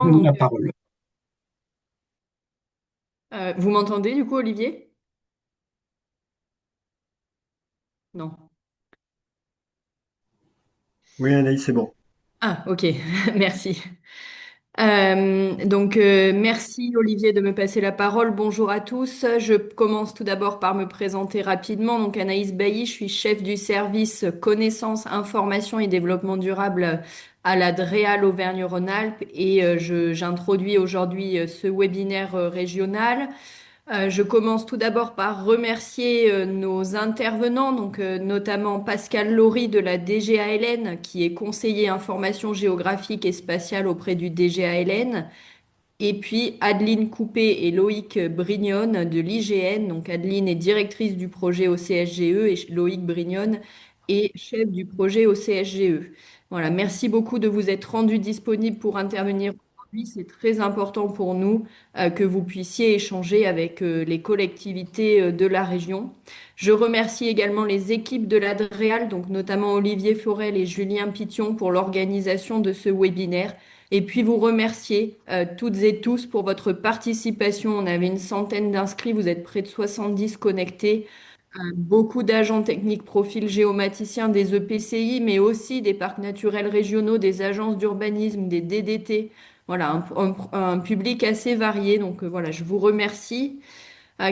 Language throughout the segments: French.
Donne Donc, la parole. vous m'entendez du coup, Olivier? Non. Oui, Anaïs, c'est bon. Ah, ok, merci. Merci Olivier de me passer la parole. Bonjour à tous. Je commence tout d'abord par me présenter rapidement. Donc, Anaïs Bailly, je suis chef du service connaissances, information et développement durable à la DREAL Auvergne-Rhône-Alpes et j'introduis aujourd'hui ce webinaire régional. Je commence tout d'abord par remercier nos intervenants, notamment Pascal Laurie de la DGALN, qui est conseiller information géographique et spatiale auprès du DGALN, et puis Adeline Coupé et Loïc Brignone de l'IGN. Donc Adeline est directrice du projet au CSGE et Loïc Brignone est chef du projet au CSGE. Voilà, merci beaucoup de vous être rendu disponible pour intervenir aujourd'hui. C'est très important pour nous que vous puissiez échanger avec les collectivités de la région. Je remercie également les équipes de l'ADREAL, donc notamment Olivier Forel et Julien Pition pour l'organisation de ce webinaire. Et puis vous remercier toutes et tous pour votre participation. On avait une centaine d'inscrits, vous êtes près de 70 connectés. Beaucoup d'agents techniques, profils géomaticiens des EPCI, mais aussi des parcs naturels régionaux, des agences d'urbanisme, des DDT. Voilà, un public assez varié. Voilà, je vous remercie.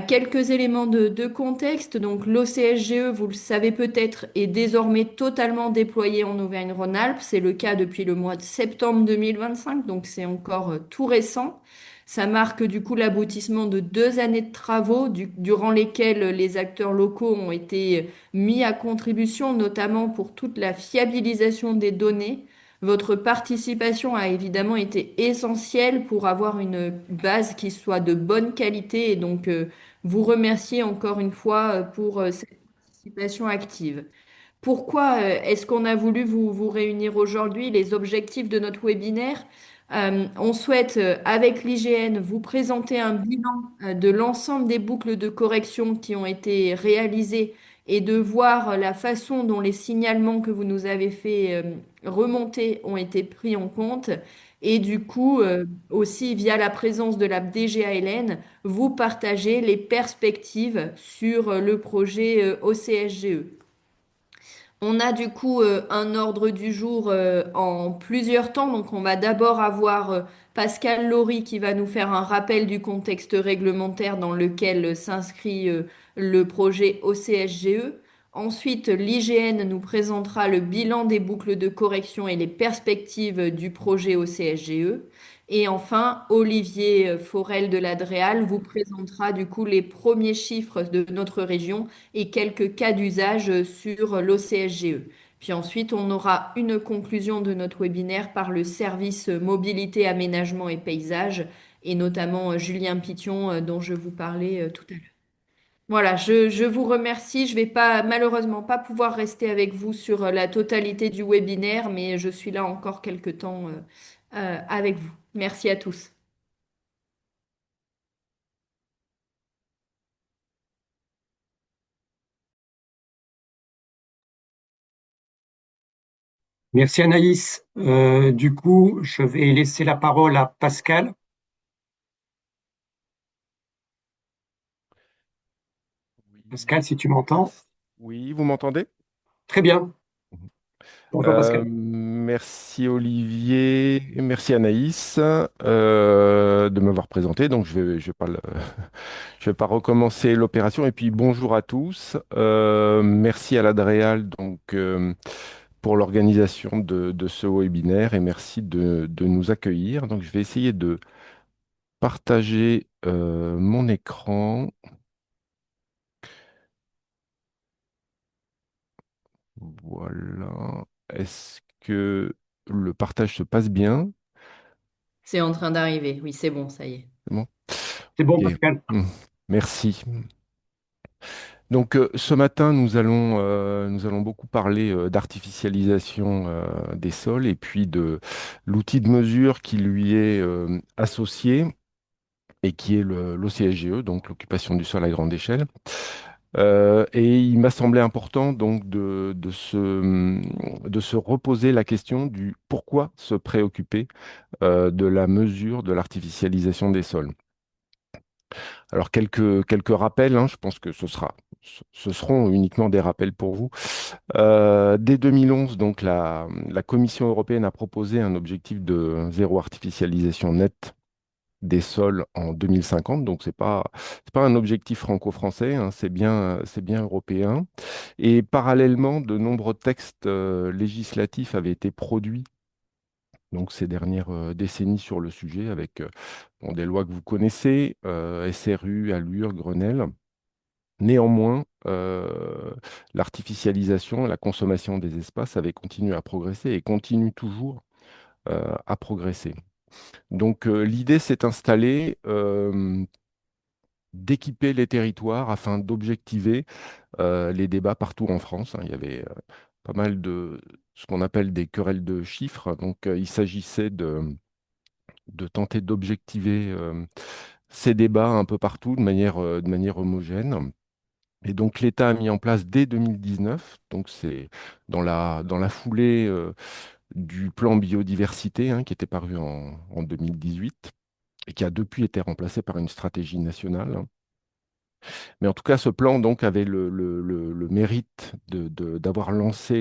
Quelques éléments de contexte. Donc, l'OCSGE, vous le savez peut-être, est désormais totalement déployé en Auvergne-Rhône-Alpes. C'est le cas depuis le mois de septembre 2025, donc c'est encore tout récent. Ça marque du coup l'aboutissement de 2 années de travaux durant lesquels les acteurs locaux ont été mis à contribution, notamment pour toute la fiabilisation des données. Votre participation a évidemment été essentielle pour avoir une base qui soit de bonne qualité et vous remercier encore une fois pour cette participation active. Pourquoi est-ce qu'on a voulu vous réunir aujourd'hui? Les objectifs de notre webinaire. On souhaite, avec l'IGN, vous présenter un bilan de l'ensemble des boucles de correction qui ont été réalisées et de voir la façon dont les signalements que vous nous avez fait remonter ont été pris en compte. Et du coup, aussi via la présence de la DGALN, vous partagez les perspectives sur le projet OCSGE. On a du coup un ordre du jour en plusieurs temps. Donc on va d'abord avoir Pascal Laurie qui va nous faire un rappel du contexte réglementaire dans lequel s'inscrit le projet OCSGE. Ensuite, l'IGN nous présentera le bilan des boucles de correction et les perspectives du projet OCSGE. Et enfin, Olivier Forel de l'Adréal vous présentera du coup les premiers chiffres de notre région et quelques cas d'usage sur l'OCSGE. Puis ensuite, on aura une conclusion de notre webinaire par le service mobilité, aménagement et paysage, et notamment Julien Pition, dont je vous parlais tout à l'heure. Voilà, je vous remercie. Je vais pas, malheureusement pas pouvoir rester avec vous sur la totalité du webinaire, mais je suis là encore quelques temps avec vous. Merci à tous. Merci Anaïs. Du coup, je vais laisser la parole à Pascal. Oui, Pascal, si tu m'entends. merci. Oui, vous m'entendez? Très bien. Mhm. Bonjour Pascal. Merci Olivier, merci Anaïs de m'avoir présenté. Donc je vais pas je vais pas recommencer l'opération. Et puis bonjour à tous. Merci à l'Adréal pour l'organisation de ce webinaire et merci de nous accueillir. Donc je vais essayer de partager mon écran. Voilà. Est-ce que le partage se passe bien? C'est en train d'arriver. Oui, c'est bon, ça y est. C'est bon? C'est bon Ok. Pascal. Hmm. Merci. Donc ce matin, nous allons beaucoup parler d'artificialisation des sols et puis de l'outil de mesure qui lui est associé et qui est l'OCSGE, donc l'occupation du sol à grande échelle. Et il m'a semblé important donc de se reposer la question du pourquoi se préoccuper de la mesure de l'artificialisation des sols. Alors, quelques rappels, hein, je pense que ce seront uniquement des rappels pour vous. Dès 2011, donc, la Commission européenne a proposé un objectif de zéro artificialisation nette des sols en 2050. Donc, c'est pas un objectif franco-français, hein, c'est bien européen. Et parallèlement, de nombreux textes législatifs avaient été produits donc, ces dernières décennies sur le sujet avec bon, des lois que vous connaissez, SRU, Allure, Grenelle. Néanmoins, l'artificialisation, la consommation des espaces avait continué à progresser et continue toujours à progresser. Donc l'idée s'est installée d'équiper les territoires afin d'objectiver les débats partout en France, hein. Il y avait pas mal de ce qu'on appelle des querelles de chiffres. Donc il s'agissait de tenter d'objectiver ces débats un peu partout de manière homogène. Et donc l'État a mis en place dès 2019, donc c'est dans la foulée du plan biodiversité, hein, qui était paru en 2018 et qui a depuis été remplacé par une stratégie nationale, hein. Mais en tout cas, ce plan donc avait le mérite d'avoir relancé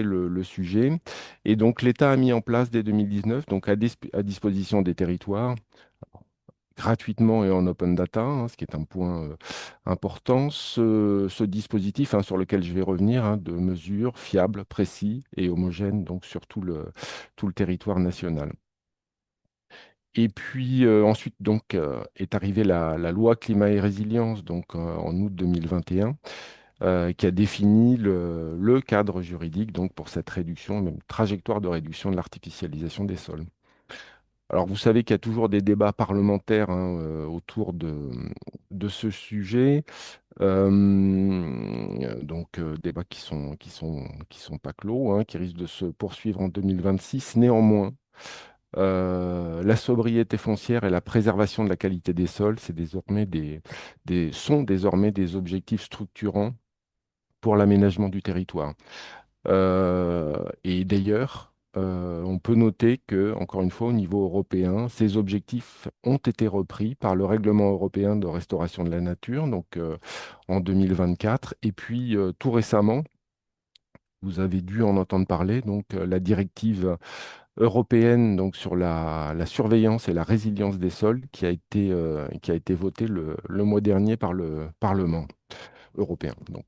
le sujet. Et donc l'État a mis en place dès 2019, donc à disposition des territoires, gratuitement et en open data, hein, ce qui est un point important, ce dispositif, hein, sur lequel je vais revenir, hein, de mesures fiables, précis et homogènes donc sur tout le territoire national. Et puis ensuite donc est arrivée la loi climat et résilience donc en août 2021, qui a défini le cadre juridique donc pour cette réduction, même trajectoire de réduction de l'artificialisation des sols. Alors, vous savez qu'il y a toujours des débats parlementaires, hein, autour de ce sujet. Donc, débats qui sont pas clos, hein, qui risquent de se poursuivre en 2026. Néanmoins, la sobriété foncière et la préservation de la qualité des sols, sont désormais des objectifs structurants pour l'aménagement du territoire. Et d'ailleurs, on peut noter que, encore une fois, au niveau européen, ces objectifs ont été repris par le règlement européen de restauration de la nature, donc en 2024. Et puis, tout récemment, vous avez dû en entendre parler, donc la directive européenne donc, sur la surveillance et la résilience des sols qui a été votée le mois dernier par le Parlement européen. Donc.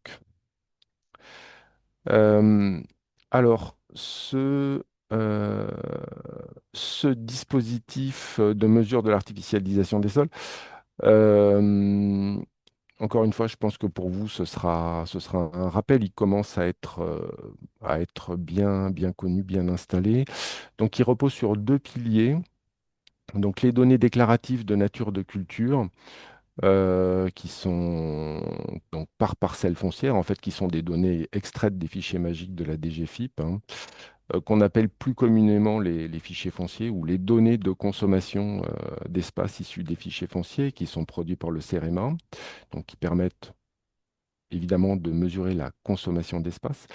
Euh, alors, euh, ce dispositif de mesure de l'artificialisation des sols, euh, encore une fois, je pense que pour vous, ce sera un rappel. Il commence à être bien, bien connu, bien installé. Donc, il repose sur deux piliers. Donc, les données déclaratives de nature de culture, qui sont donc par parcelle foncière, en fait, qui sont des données extraites des fichiers magiques de la DGFiP, hein, qu'on appelle plus communément les fichiers fonciers ou les données de consommation d'espace issues des fichiers fonciers qui sont produits par le CEREMA, donc qui permettent évidemment de mesurer la consommation d'espace.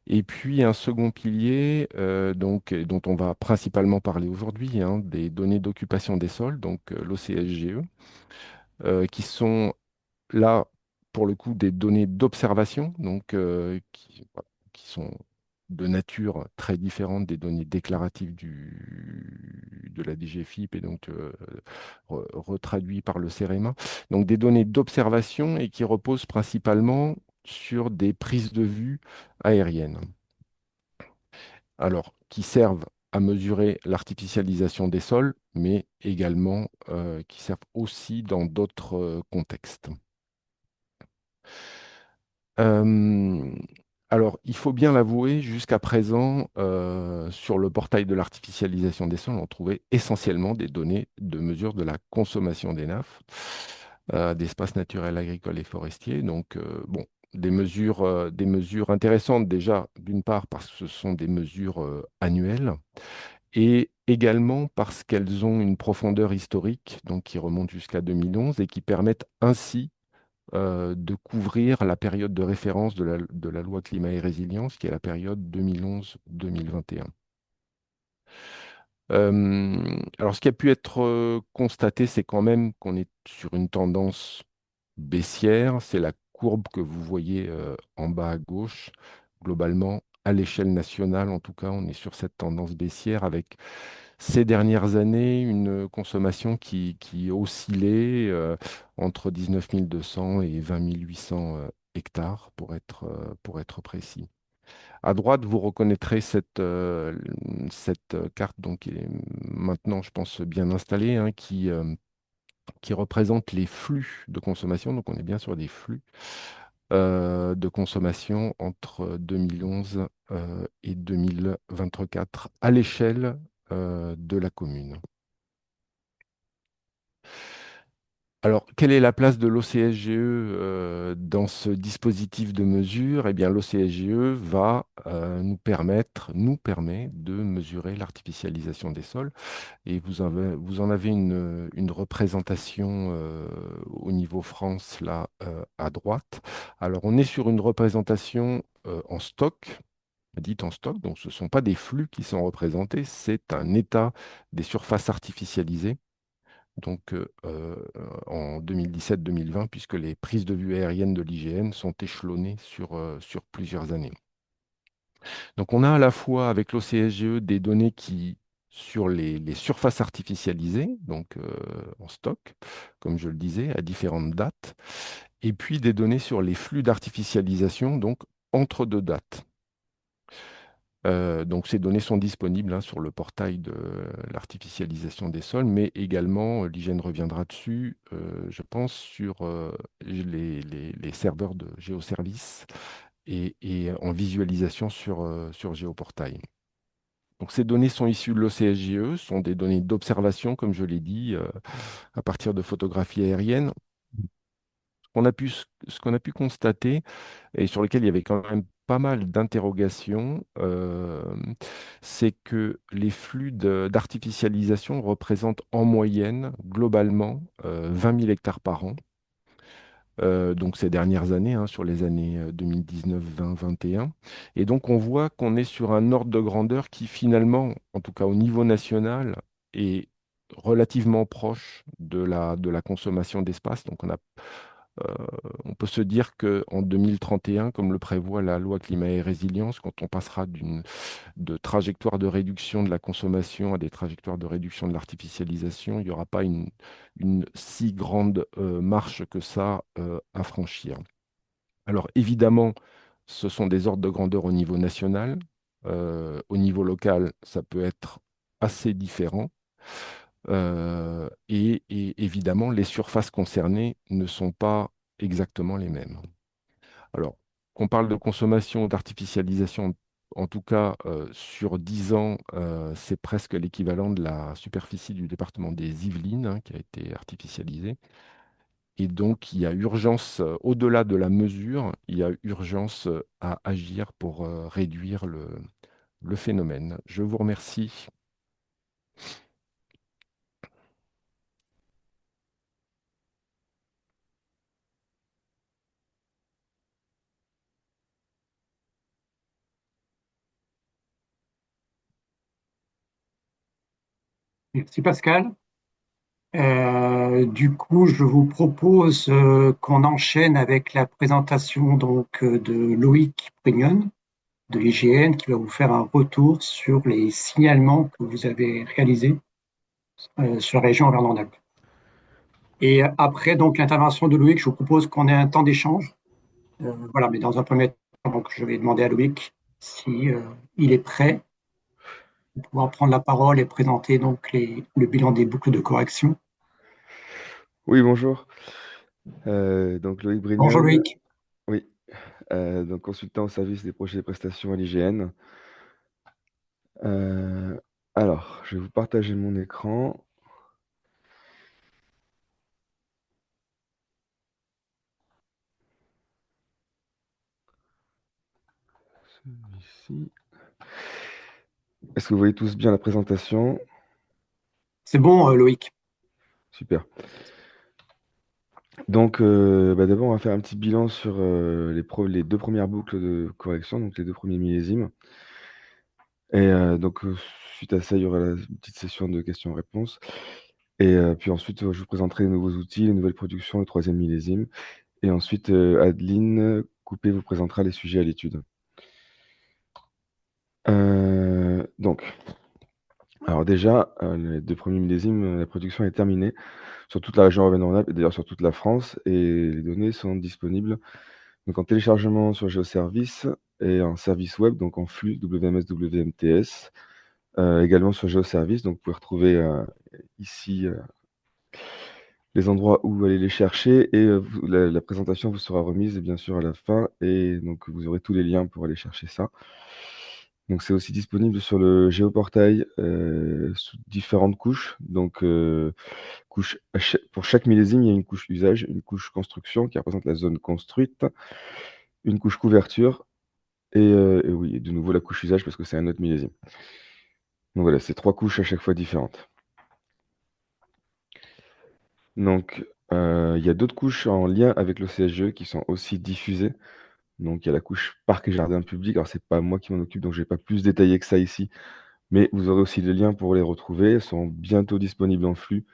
Et puis un second pilier, donc, et dont on va principalement parler aujourd'hui, hein, des données d'occupation des sols, donc l'OCSGE, qui sont là, pour le coup, des données d'observation, donc voilà, qui sont de nature très différente des données déclaratives de la DGFiP et donc retraduit par le CEREMA. Donc des données d'observation et qui reposent principalement sur des prises de vue aériennes. Alors, qui servent à mesurer l'artificialisation des sols, mais également qui servent aussi dans d'autres contextes. Euh, alors, il faut bien l'avouer, jusqu'à présent, sur le portail de l'artificialisation des sols, on trouvait essentiellement des données de mesure de la consommation des NAF, d'espaces naturels, agricoles et forestiers. Donc, bon, des mesures intéressantes déjà, d'une part parce que ce sont des mesures annuelles, et également parce qu'elles ont une profondeur historique, donc qui remonte jusqu'à 2011 et qui permettent ainsi de couvrir la période de référence de la loi climat et résilience, qui est la période 2011-2021. Alors, ce qui a pu être constaté, c'est quand même qu'on est sur une tendance baissière. C'est la courbe que vous voyez en bas à gauche. Globalement, à l'échelle nationale, en tout cas, on est sur cette tendance baissière avec ces dernières années une consommation qui oscillait entre 19 200 et 20 800 hectares, pour être précis. À droite, vous reconnaîtrez cette carte donc, qui est maintenant, je pense, bien installée, hein, qui représente les flux de consommation. Donc, on est bien sur des flux de consommation entre 2011 et 2024 à l'échelle de la commune. Alors, quelle est la place de l'OCSGE dans ce dispositif de mesure? Eh bien, l'OCSGE va nous permet de mesurer l'artificialisation des sols. Et vous en avez une représentation au niveau France, là, à droite. Alors, on est sur une représentation en stock, dite en stock. Donc, ce ne sont pas des flux qui sont représentés, c'est un état des surfaces artificialisées donc en 2017-2020, puisque les prises de vue aériennes de l'IGN sont échelonnées sur plusieurs années. Donc on a à la fois avec l'OCSGE des données sur les surfaces artificialisées, donc en stock, comme je le disais, à différentes dates, et puis des données sur les flux d'artificialisation, donc entre deux dates. Donc ces données sont disponibles hein, sur le portail de l'artificialisation des sols, mais également, l'IGN reviendra dessus, je pense, sur les serveurs de géoservices et en visualisation sur Géoportail. Donc ces données sont issues de l'OCSGE, sont des données d'observation, comme je l'ai dit, à partir de photographies aériennes. Ce qu'on a pu constater, et sur lequel il y avait quand même pas mal d'interrogations, c'est que les flux d'artificialisation représentent en moyenne, globalement, 20 000 hectares par an. Donc ces dernières années, hein, sur les années 2019, 20, 21. Et donc on voit qu'on est sur un ordre de grandeur qui finalement, en tout cas au niveau national, est relativement proche de la consommation d'espace. Donc euh, on peut se dire qu'en 2031, comme le prévoit la loi climat et résilience, quand on passera de trajectoires de réduction de la consommation à des trajectoires de réduction de l'artificialisation, il n'y aura pas une si grande marche que ça à franchir. Alors évidemment, ce sont des ordres de grandeur au niveau national. Au niveau local, ça peut être assez différent. Et évidemment, les surfaces concernées ne sont pas exactement les mêmes. Alors, qu'on parle de consommation, d'artificialisation, en tout cas, sur 10 ans, c'est presque l'équivalent de la superficie du département des Yvelines hein, qui a été artificialisée. Et donc, il y a urgence, au-delà de la mesure, il y a urgence à agir pour réduire le phénomène. Je vous remercie. Merci Pascal. Du coup, je vous propose qu'on enchaîne avec la présentation donc de Loïc Brignon de l'IGN qui va vous faire un retour sur les signalements que vous avez réalisés sur la région Auvergne-Rhône-Alpes. Et après donc l'intervention de Loïc, je vous propose qu'on ait un temps d'échange. Voilà, mais dans un premier temps, donc, je vais demander à Loïc si il est prêt pour pouvoir prendre la parole et présenter donc le bilan des boucles de correction. Oui, bonjour. Donc Loïc Bonjour Brignon, Loïc. oui, donc consultant au service des projets et prestations à l'IGN. Alors, je vais vous partager mon écran. Celui-ci. Est-ce que vous voyez tous bien la présentation? C'est bon Loïc. Super. Donc, d'abord, on va faire un petit bilan sur les deux premières boucles de correction, donc les deux premiers millésimes. Et donc, suite à ça, il y aura une petite session de questions-réponses. Et puis ensuite, je vous présenterai les nouveaux outils, les nouvelles productions, le troisième millésime. Et ensuite, Adeline Coupé vous présentera les sujets à l'étude. Donc, alors déjà, les deux premiers millésimes, la production est terminée sur toute la région Auvergne-Rhône-Alpes et d'ailleurs sur toute la France. Et les données sont disponibles donc en téléchargement sur GeoService et en service web, donc en flux WMS, WMTS, également sur GeoService. Donc, vous pouvez retrouver ici les endroits où aller les chercher et la présentation vous sera remise bien sûr à la fin et donc vous aurez tous les liens pour aller chercher ça. Donc c'est aussi disponible sur le géoportail sous différentes couches. Donc pour chaque millésime, il y a une couche usage, une couche construction qui représente la zone construite, une couche couverture et oui, de nouveau la couche usage parce que c'est un autre millésime. Donc voilà, c'est 3 couches à chaque fois différentes. Donc il y a d'autres couches en lien avec le CSGE qui sont aussi diffusées. Donc il y a la couche parc et jardin public. Alors c'est pas moi qui m'en occupe, donc je vais pas plus détailler que ça ici, mais vous aurez aussi les liens pour les retrouver. Elles sont bientôt disponibles en flux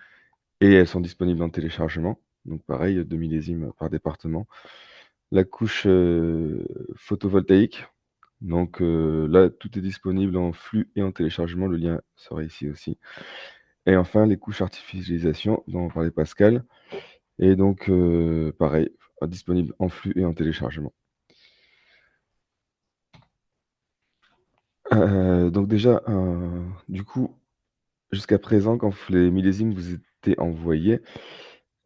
et elles sont disponibles en téléchargement. Donc pareil, 2 millésimes par département. La couche, photovoltaïque, donc là, tout est disponible en flux et en téléchargement. Le lien sera ici aussi. Et enfin, les couches artificialisation dont parlait Pascal et donc pareil, disponible en flux et en téléchargement. Donc déjà, du coup, jusqu'à présent, quand les millésimes vous étaient envoyés,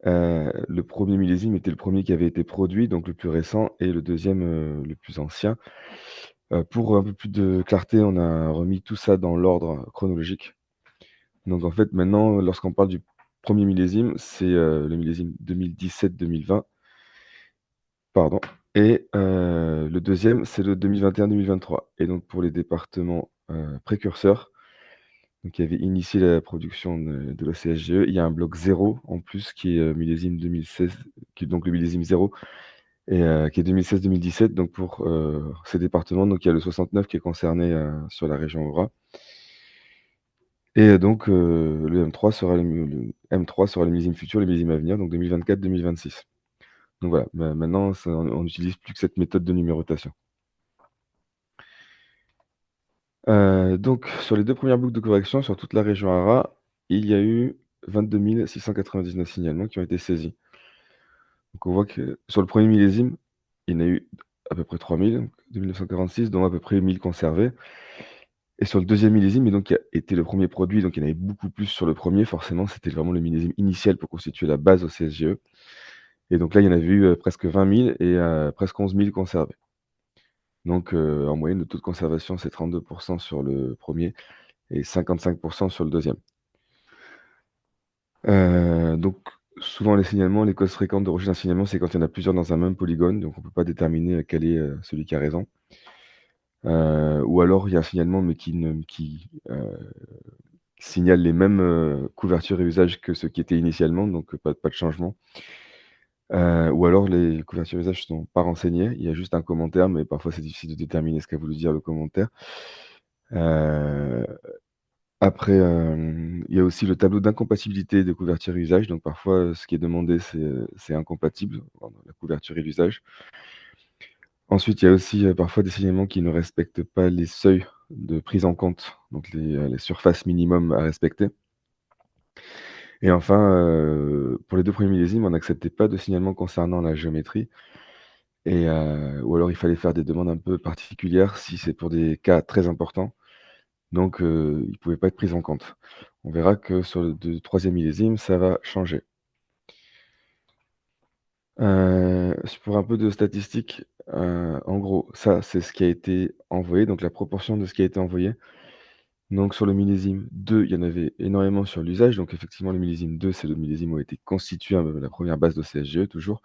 le premier millésime était le premier qui avait été produit, donc le plus récent et le deuxième le plus ancien. Pour un peu plus de clarté, on a remis tout ça dans l'ordre chronologique. Donc en fait, maintenant, lorsqu'on parle du premier millésime, c'est le millésime 2017-2020, pardon et le deuxième, c'est le 2021-2023 et donc pour les départements, précurseurs, donc qui avaient initié la production de la CSGE, il y a un bloc 0 en plus qui est, millésime 2016, qui est donc le millésime 0 et qui est 2016-2017 donc pour, ces départements. Donc il y a le 69 qui est concerné, sur la région Aura et donc le M3 sera le millésime futur, le millésime à venir, donc 2024-2026. Donc voilà, maintenant on n'utilise plus que cette méthode de numérotation. Donc sur les 2 premières boucles de correction sur toute la région ARA, il y a eu 22 699 signalements qui ont été saisis. Donc on voit que sur le premier millésime, il y en a eu à peu près 3000, donc 2946, dont à peu près 1000 conservés. Et sur le deuxième millésime, et donc qui a été le premier produit, donc il y en avait beaucoup plus sur le premier, forcément, c'était vraiment le millésime initial pour constituer la base au CSGE. Et donc là, il y en avait eu presque 20 000 et presque 11 000 conservés. Donc en moyenne, le taux de conservation, c'est 32% sur le premier et 55% sur le deuxième. Donc souvent les signalements, les causes fréquentes de rejet d'un signalement, c'est quand il y en a plusieurs dans un même polygone, donc on ne peut pas déterminer quel est celui qui a raison. Ou alors il y a un signalement mais qui signale les mêmes couvertures et usages que ceux qui étaient initialement, donc pas de changement. Ou alors les couvertures et usages ne sont pas renseignées, il y a juste un commentaire, mais parfois c'est difficile de déterminer ce qu'a voulu dire le commentaire. Après, il y a aussi le tableau d'incompatibilité de couverture et usage. Donc parfois, ce qui est demandé, c'est incompatible, pardon, la couverture et l'usage. Ensuite, il y a aussi, parfois des signalements qui ne respectent pas les seuils de prise en compte, donc les surfaces minimum à respecter. Et enfin, pour les 2 premiers millésimes, on n'acceptait pas de signalement concernant la géométrie et ou alors il fallait faire des demandes un peu particulières si c'est pour des cas très importants. Donc ils ne pouvaient pas être pris en compte. On verra que sur le troisième millésime, ça va changer. Pour un peu de statistiques, en gros, ça, c'est ce qui a été envoyé, donc la proportion de ce qui a été envoyé. Donc sur le millésime 2, il y en avait énormément sur l'usage. Donc effectivement, le millésime 2, c'est le millésime où a été constituée, la première base de CSGE toujours.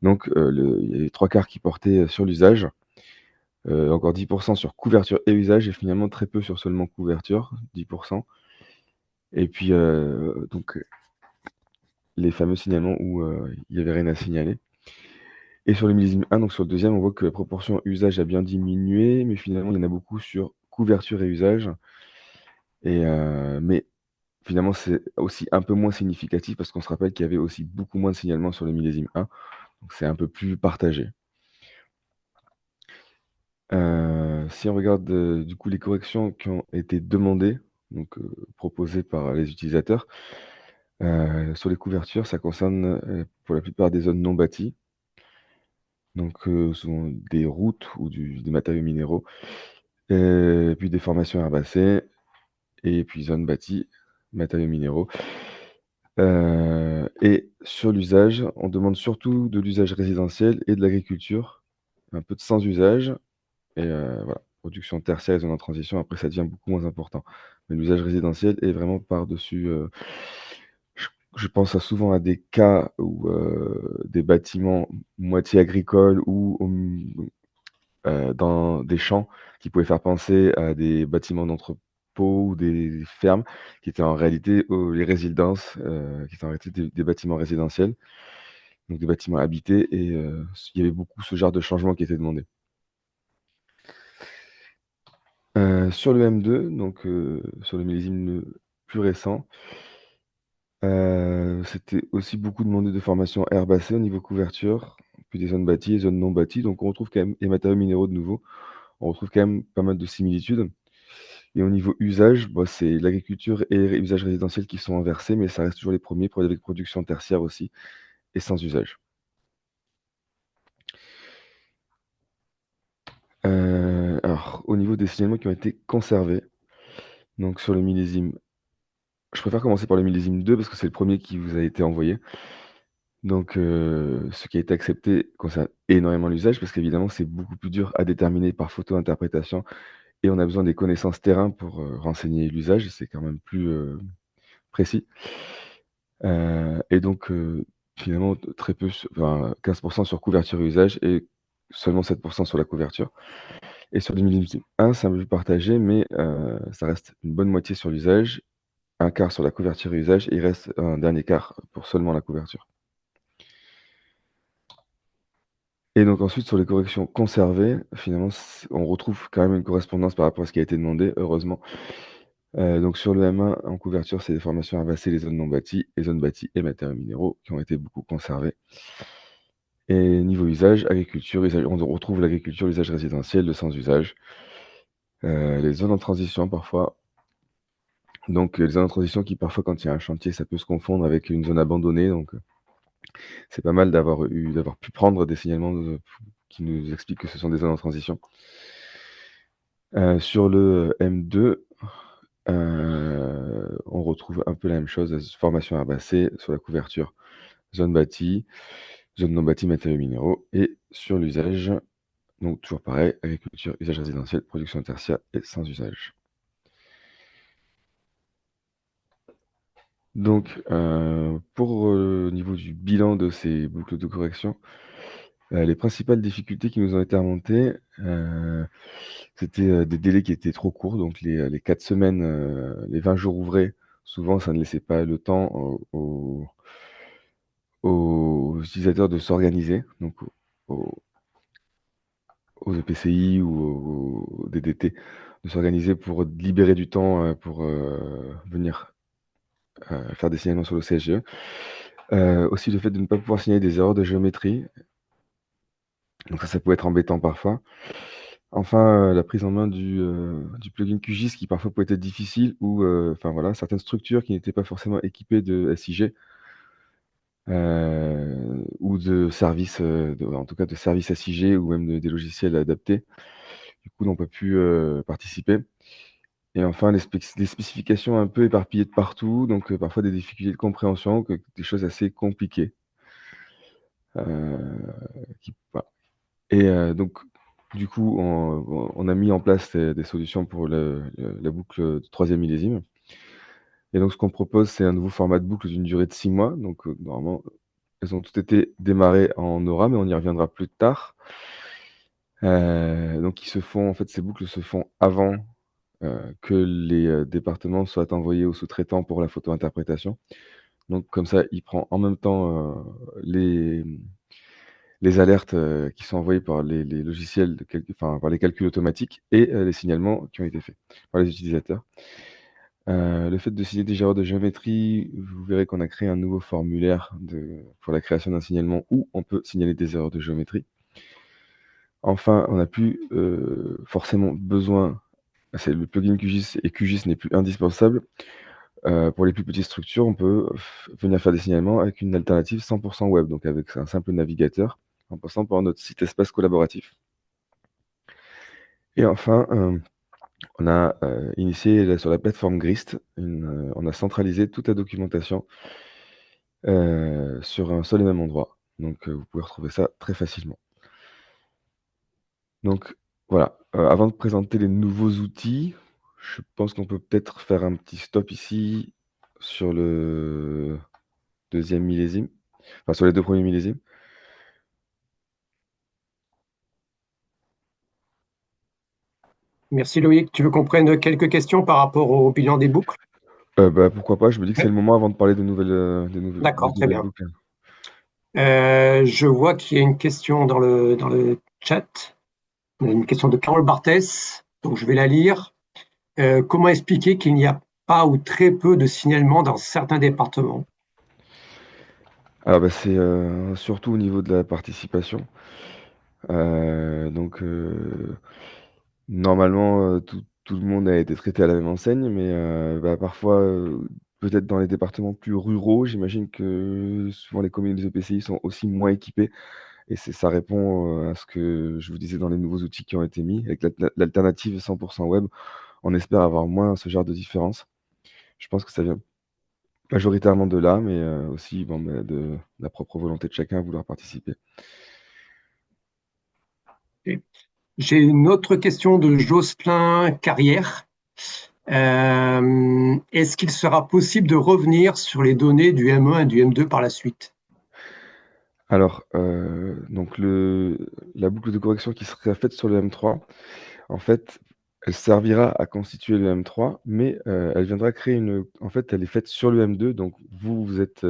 Donc il y avait 3/4 qui portaient, sur l'usage, encore 10% sur couverture et usage et finalement très peu sur seulement couverture, 10%. Et puis, donc les fameux signalements où il n'y avait rien à signaler. Et sur le millésime 1, donc sur le deuxième, on voit que la proportion usage a bien diminué, mais finalement, il y en a beaucoup sur couverture et usage. Mais finalement, c'est aussi un peu moins significatif parce qu'on se rappelle qu'il y avait aussi beaucoup moins de signalements sur le millésime 1, donc c'est un peu plus partagé. Si on regarde, du coup les corrections qui ont été demandées, donc proposées par les utilisateurs, sur les couvertures, ça concerne, pour la plupart des zones non bâties. Donc souvent des routes ou des matériaux minéraux, puis des formations herbacées et puis zones bâties, matériaux minéraux. Et sur l'usage, on demande surtout de l'usage résidentiel et de l'agriculture, un peu de sans usage et voilà, production tertiaire et zones en transition, après ça devient beaucoup moins important. Mais l'usage résidentiel est vraiment par-dessus, je pense souvent à des cas où, des bâtiments moitié agricoles ou dans des champs qui pouvaient faire penser à des bâtiments d'entrepôts ou des fermes qui étaient en réalité, les résidences, qui étaient en réalité des bâtiments résidentiels, donc des bâtiments habités et il y avait beaucoup ce genre de changement qui était demandé. Sur le M2, donc sur le millésime le plus récent, c'était aussi beaucoup demandé de formation herbacée au niveau couverture, puis des zones bâties et zones non bâties, donc on retrouve quand même les matériaux minéraux de nouveau. On retrouve quand même pas mal de similitudes. Et au niveau usage, bah, c'est l'agriculture et usage résidentiel qui sont inversés, mais ça reste toujours les premiers avec production tertiaire aussi et sans usage. Alors au niveau des signalements qui ont été conservés, donc sur le millésime, je préfère commencer par le millésime 2 parce que c'est le premier qui vous a été envoyé. Donc ce qui a été accepté concerne énormément l'usage parce qu'évidemment, c'est beaucoup plus dur à déterminer par photo-interprétation et on a besoin des connaissances terrain pour, renseigner l'usage, c'est quand même plus, précis. Et donc finalement très peu enfin 15 sur couverture et usage et seulement 7 sur la couverture. Et sur 2021, c'est un peu plus partagé, mais ça reste une bonne moitié sur l'usage, un quart sur la couverture et usage et il reste un dernier quart pour seulement la couverture. Et donc ensuite sur les corrections conservées, finalement on retrouve quand même une correspondance par rapport à ce qui a été demandé, heureusement. Donc sur le M1 en couverture, c'est des formations herbacées, les zones non bâties, les zones bâties et matériaux minéraux qui ont été beaucoup conservés. Et niveau usage, agriculture, on retrouve l'agriculture, l'usage résidentiel, le sans usage. Les zones en transition parfois. Donc les zones en transition qui parfois quand il y a un chantier, ça peut se confondre avec une zone abandonnée, donc c'est pas mal d'avoir pu prendre des signalements qui nous expliquent que ce sont des zones en transition. Sur le M2, on retrouve un peu la même chose, formation herbacée sur la couverture, zone bâtie, zone non bâtie, matériaux minéraux et sur l'usage, donc toujours pareil, agriculture, usage résidentiel, production tertiaire et sans usage. Donc pour le niveau du bilan de ces boucles de correction, les principales difficultés qui nous ont été remontées, c'était, des délais qui étaient trop courts, donc les 4 semaines, les 20 jours ouvrés, souvent ça ne laissait pas le temps aux utilisateurs de s'organiser, donc aux aux EPCI ou aux DDT de s'organiser pour libérer du temps, pour, venir, faire des signalements sur le CSGE. Aussi le fait de ne pas pouvoir signaler des erreurs de géométrie, donc ça peut être embêtant parfois. Enfin, la prise en main du plugin QGIS qui parfois peut être difficile ou, enfin voilà, certaines structures qui n'étaient pas forcément équipées de SIG, ou de services, en tout cas de services SIG ou même des logiciels adaptés, du coup n'ont pas pu, participer. Et enfin les spécifications un peu éparpillées de partout, donc parfois des difficultés de compréhension, des choses assez compliquées. Voilà. Et donc du coup, on a mis en place des solutions pour la boucle de 3e millésime. Et donc ce qu'on propose, c'est un nouveau format de boucle d'une durée de 6 mois. Donc normalement, elles ont toutes été démarrées en Aura, mais on y reviendra plus tard. Donc en fait, ces boucles se font avant, que les, départements soient envoyés aux sous-traitants pour la photo-interprétation. Donc comme ça, il prend en même temps les alertes qui sont envoyées par les logiciels, enfin par les calculs automatiques et les signalements qui ont été faits par les utilisateurs. Le fait de signer des erreurs de géométrie, vous verrez qu'on a créé un nouveau formulaire pour la création d'un signalement où on peut signaler des erreurs de géométrie. Enfin, on n'a plus forcément besoin, c'est le plugin QGIS et QGIS n'est plus indispensable. Pour les plus petites structures, on peut venir faire des signalements avec une alternative 100% web, donc avec un simple navigateur, en passant par notre site espace collaboratif. Et enfin, on a initié sur la plateforme Grist, on a centralisé toute la documentation sur un seul et même endroit. Donc vous pouvez retrouver ça très facilement. Donc voilà, avant de présenter les nouveaux outils, je pense qu'on peut peut-être faire un petit stop ici sur le deuxième millésime, enfin sur les 2 premiers millésimes. Merci Loïc. Tu veux qu'on prenne quelques questions par rapport au bilan des boucles? Bah, pourquoi pas, je me dis que c'est Oui. le moment avant de parler de D'accord, très nouvelles bien. boucles. Je vois qu'il y a une question dans le chat, une question de Carole Barthès, donc je vais la lire. Comment expliquer qu'il n'y a pas ou très peu de signalements dans certains départements? Alors bah, c'est surtout au niveau de la participation. Donc normalement, tout le monde a été traité à la même enseigne, mais bah, parfois, peut-être dans les départements plus ruraux, j'imagine que souvent les communes et les EPCI sont aussi moins équipés et ça répond, à ce que je vous disais dans les nouveaux outils qui ont été mis. Avec l'alternative 100% web, on espère avoir moins ce genre de différence. Je pense que ça vient majoritairement de là, mais aussi bon, bah, de la propre volonté de chacun à vouloir participer. Et j'ai une autre question de Jocelyn Carrière. Est-ce qu'il sera possible de revenir sur les données du M1 et du M2 par la suite? Alors, donc la boucle de correction qui serait faite sur le M3, en fait, elle servira à constituer le M3, mais elle viendra créer en fait, elle est faite sur le M2, donc vous êtes,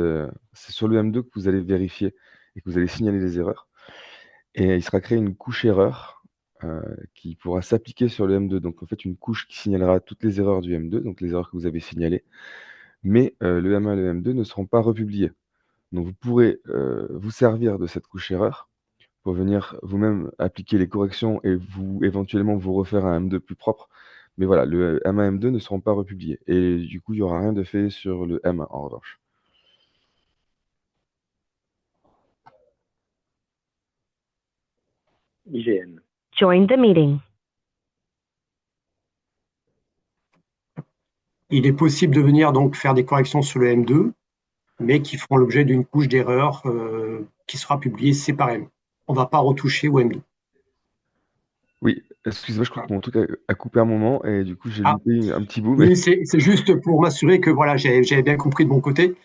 c'est sur le M2 que vous allez vérifier et que vous allez signaler les erreurs et il sera créé une couche erreur, qui pourra s'appliquer sur le M2. Donc en fait, une couche qui signalera toutes les erreurs du M2, donc les erreurs que vous avez signalées, mais le M1 et le M2 ne seront pas republiés. Donc vous pourrez, vous servir de cette couche erreur pour venir vous-même appliquer les corrections et éventuellement vous refaire un M2 plus propre. Mais voilà, le M1, M2 ne seront pas republiés et du coup, il y aura rien de fait sur le M1 en revanche. IGN. Join the meeting. Il est possible de venir donc faire des corrections sur le M2, mais qui feront l'objet d'une couche d'erreur qui sera publiée séparément. On ne va pas retoucher au M2. Oui, excusez-moi, je crois que mon truc a coupé un moment et du coup, j'ai Ah, loupé un petit bout, mais oui, c'est juste pour m'assurer que voilà, j'avais bien compris de mon côté.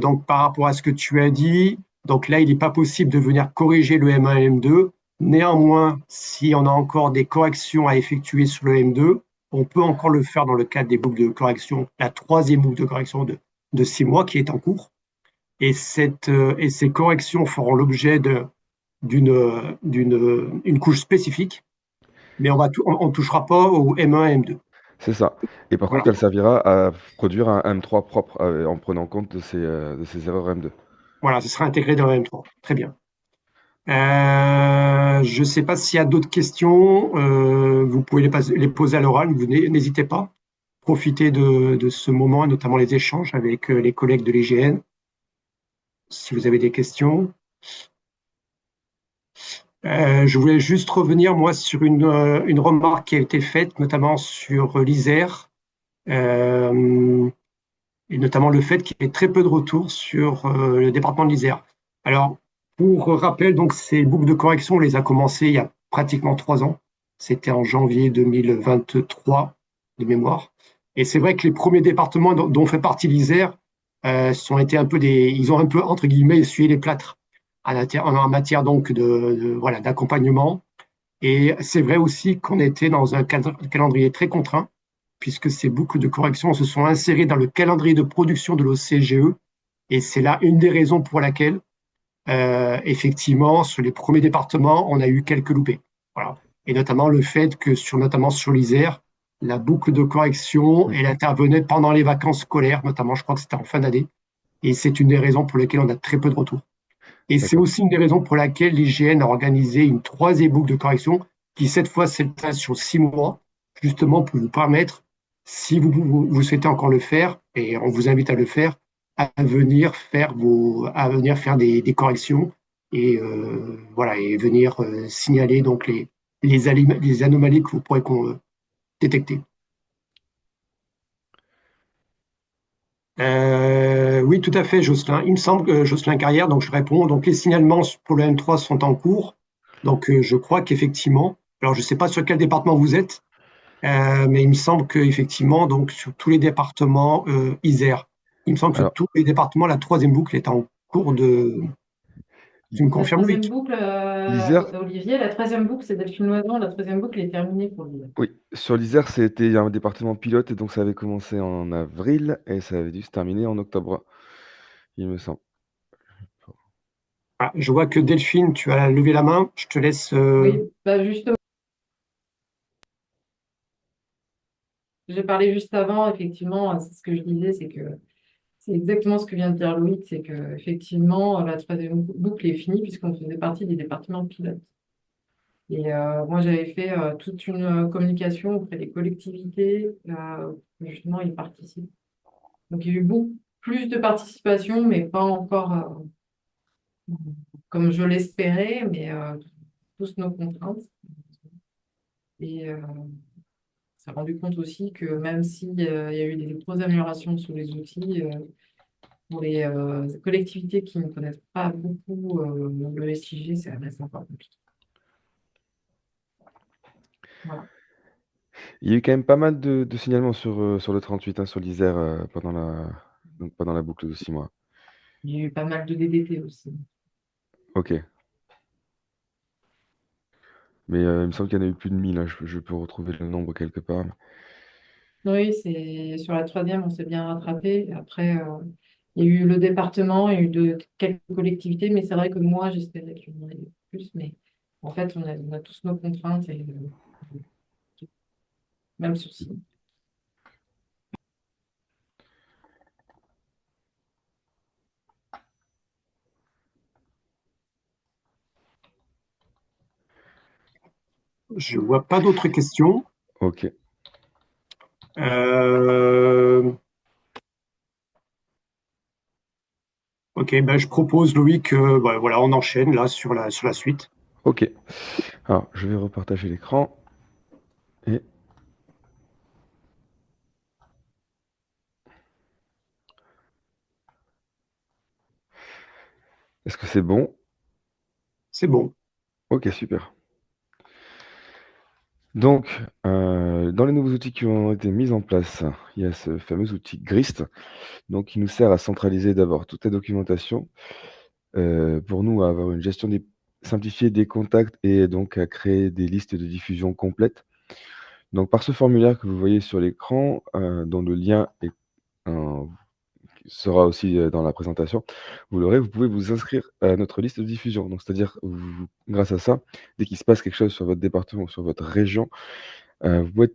Donc, par rapport à ce que tu as dit, donc là, il n'est pas possible de venir corriger le M1 et M2. Néanmoins, si on a encore des corrections à effectuer sur le M2, on peut encore le faire dans le cadre des boucles de correction, la troisième boucle de correction de 6 mois qui est en cours. Et ces corrections feront l'objet d'une couche spécifique, mais on touchera pas au M1 et M2. c'est ça. Et par Voilà. contre, elle servira à produire un M3 propre en prenant compte de ces erreurs M2. Voilà, ce sera intégré dans le M3. Très bien. Je ne sais pas s'il y a d'autres questions. Vous pouvez les poser à l'oral. N'hésitez pas. Profitez de ce moment, notamment les échanges avec les collègues de l'IGN. Si vous avez des questions. Je voulais juste revenir, moi, sur une remarque qui a été faite, notamment sur l'Isère, et notamment le fait qu'il y ait très peu de retours sur le département de l'Isère. Alors, pour rappel, donc, ces boucles de correction, on les a commencées il y a pratiquement 3 ans. C'était en janvier 2023, de mémoire. Et c'est vrai que les premiers départements dont fait partie l'Isère ils ont un peu, entre guillemets, essuyé les plâtres en matière donc voilà, d'accompagnement. Et c'est vrai aussi qu'on était dans un calendrier très contraint, puisque ces boucles de correction se sont insérées dans le calendrier de production de l'OCGE, Et c'est là une des raisons pour laquelle, effectivement, sur les premiers départements, on a eu quelques loupés. Voilà. Et notamment le fait que, notamment sur l'Isère, la boucle de correction, Mm. elle intervenait pendant les vacances scolaires, notamment, je crois que c'était en fin d'année. Et c'est une des raisons pour lesquelles on a très peu de retours. Et c'est D'accord. aussi une des raisons pour laquelle l'IGN a organisé une troisième boucle de correction qui, cette fois, s'étale sur 6 mois, justement pour vous permettre, si vous souhaitez encore le faire, et on vous invite à le faire, à venir faire des corrections et voilà et venir signaler donc les anomalies que vous pourrez détecter. Oui, tout à fait, Jocelyn. Il me semble que Jocelyn Carrière, donc je réponds. Donc les signalements pour le M3 sont en cours. Donc je crois qu'effectivement, alors je ne sais pas sur quel département vous êtes, mais il me semble qu'effectivement, donc sur tous les départements Isère, il me semble que sur Alors, tous les départements, la troisième boucle est en cours de. Tu me La confirmes, troisième Loïc? boucle, l'Isère, Olivier, la troisième boucle, c'est Delphine Loison. La troisième boucle est terminée pour lui. oui, sur l'Isère, c'était un département pilote et donc ça avait commencé en avril et ça avait dû se terminer en octobre, il me semble. Ah, je vois que Delphine, tu as levé la main. Je te laisse. Oui, bah justement, j'ai parlé juste avant, effectivement, c'est ce que je disais, c'est que c'est exactement ce que vient de dire Loïc, c'est que effectivement, la troisième boucle est finie puisqu'on faisait partie des départements pilotes. Et moi, j'avais fait toute une communication auprès des collectivités, pour justement, ils participent. Donc, il y a eu beaucoup plus de participation, mais pas encore comme je l'espérais, mais tous nos contraintes. Et on s'est rendu compte aussi que même s'il y a eu des grosses améliorations sur les outils, pour les collectivités qui ne connaissent pas beaucoup le SIG, ça reste encore compliqué. Voilà. Il y a eu quand même pas mal de signalements sur le 38, hein, sur l'Isère, donc pendant la boucle de 6 mois. Il y a eu pas mal de DDT aussi. Ok. Mais il me semble qu'il y en a eu plus de 1000, hein. Je peux retrouver le nombre quelque part. Oui, c'est sur la troisième, on s'est bien rattrapé. Après, il y a eu le département, il y a eu quelques collectivités, mais c'est vrai que moi, j'espérais qu'il y en aurait plus. Mais en fait, on a tous nos contraintes et même souci. Je vois pas d'autres questions. Ok. Euh, ok, ben je propose, Loïc, ben voilà, on enchaîne là sur la suite. Ok. Alors, je vais repartager l'écran. Et est-ce que c'est bon? C'est bon. Ok, super. Donc, dans les nouveaux outils qui ont été mis en place, il y a ce fameux outil GRIST, donc qui nous sert à centraliser d'abord toute la documentation, pour nous à avoir une gestion simplifiée des contacts et donc à créer des listes de diffusion complètes. Donc par ce formulaire que vous voyez sur l'écran, dont le lien euh, sera aussi dans la présentation, vous l'aurez, vous pouvez vous inscrire à notre liste de diffusion. Donc c'est-à-dire, grâce à ça, dès qu'il se passe quelque chose sur votre département ou sur votre région, vous pouvez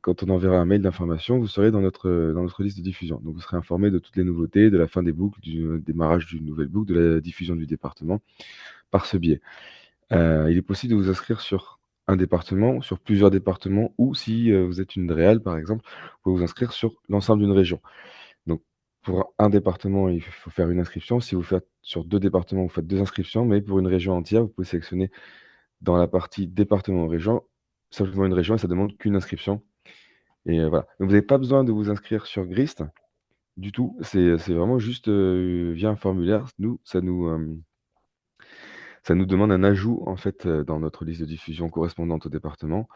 quand on enverra un mail d'information, vous serez dans notre liste de diffusion. Donc vous serez informé de toutes les nouveautés, de la fin des boucles, du démarrage d'une nouvelle boucle, de la diffusion du département par ce biais. Il est possible de vous inscrire sur un département, sur plusieurs départements ou si, vous êtes une réal par exemple, vous pouvez vous inscrire sur l'ensemble d'une région. Donc pour un département, il faut faire une inscription. Si vous faites sur 2 départements, vous faites 2 inscriptions, mais pour une région entière, vous pouvez sélectionner dans la partie département région, simplement une région et ça demande qu'une inscription et voilà. Donc vous n'avez pas besoin de vous inscrire sur Grist du tout. C'est vraiment juste, via un formulaire. Nous, ça nous demande un ajout en fait, dans notre liste de diffusion correspondante au département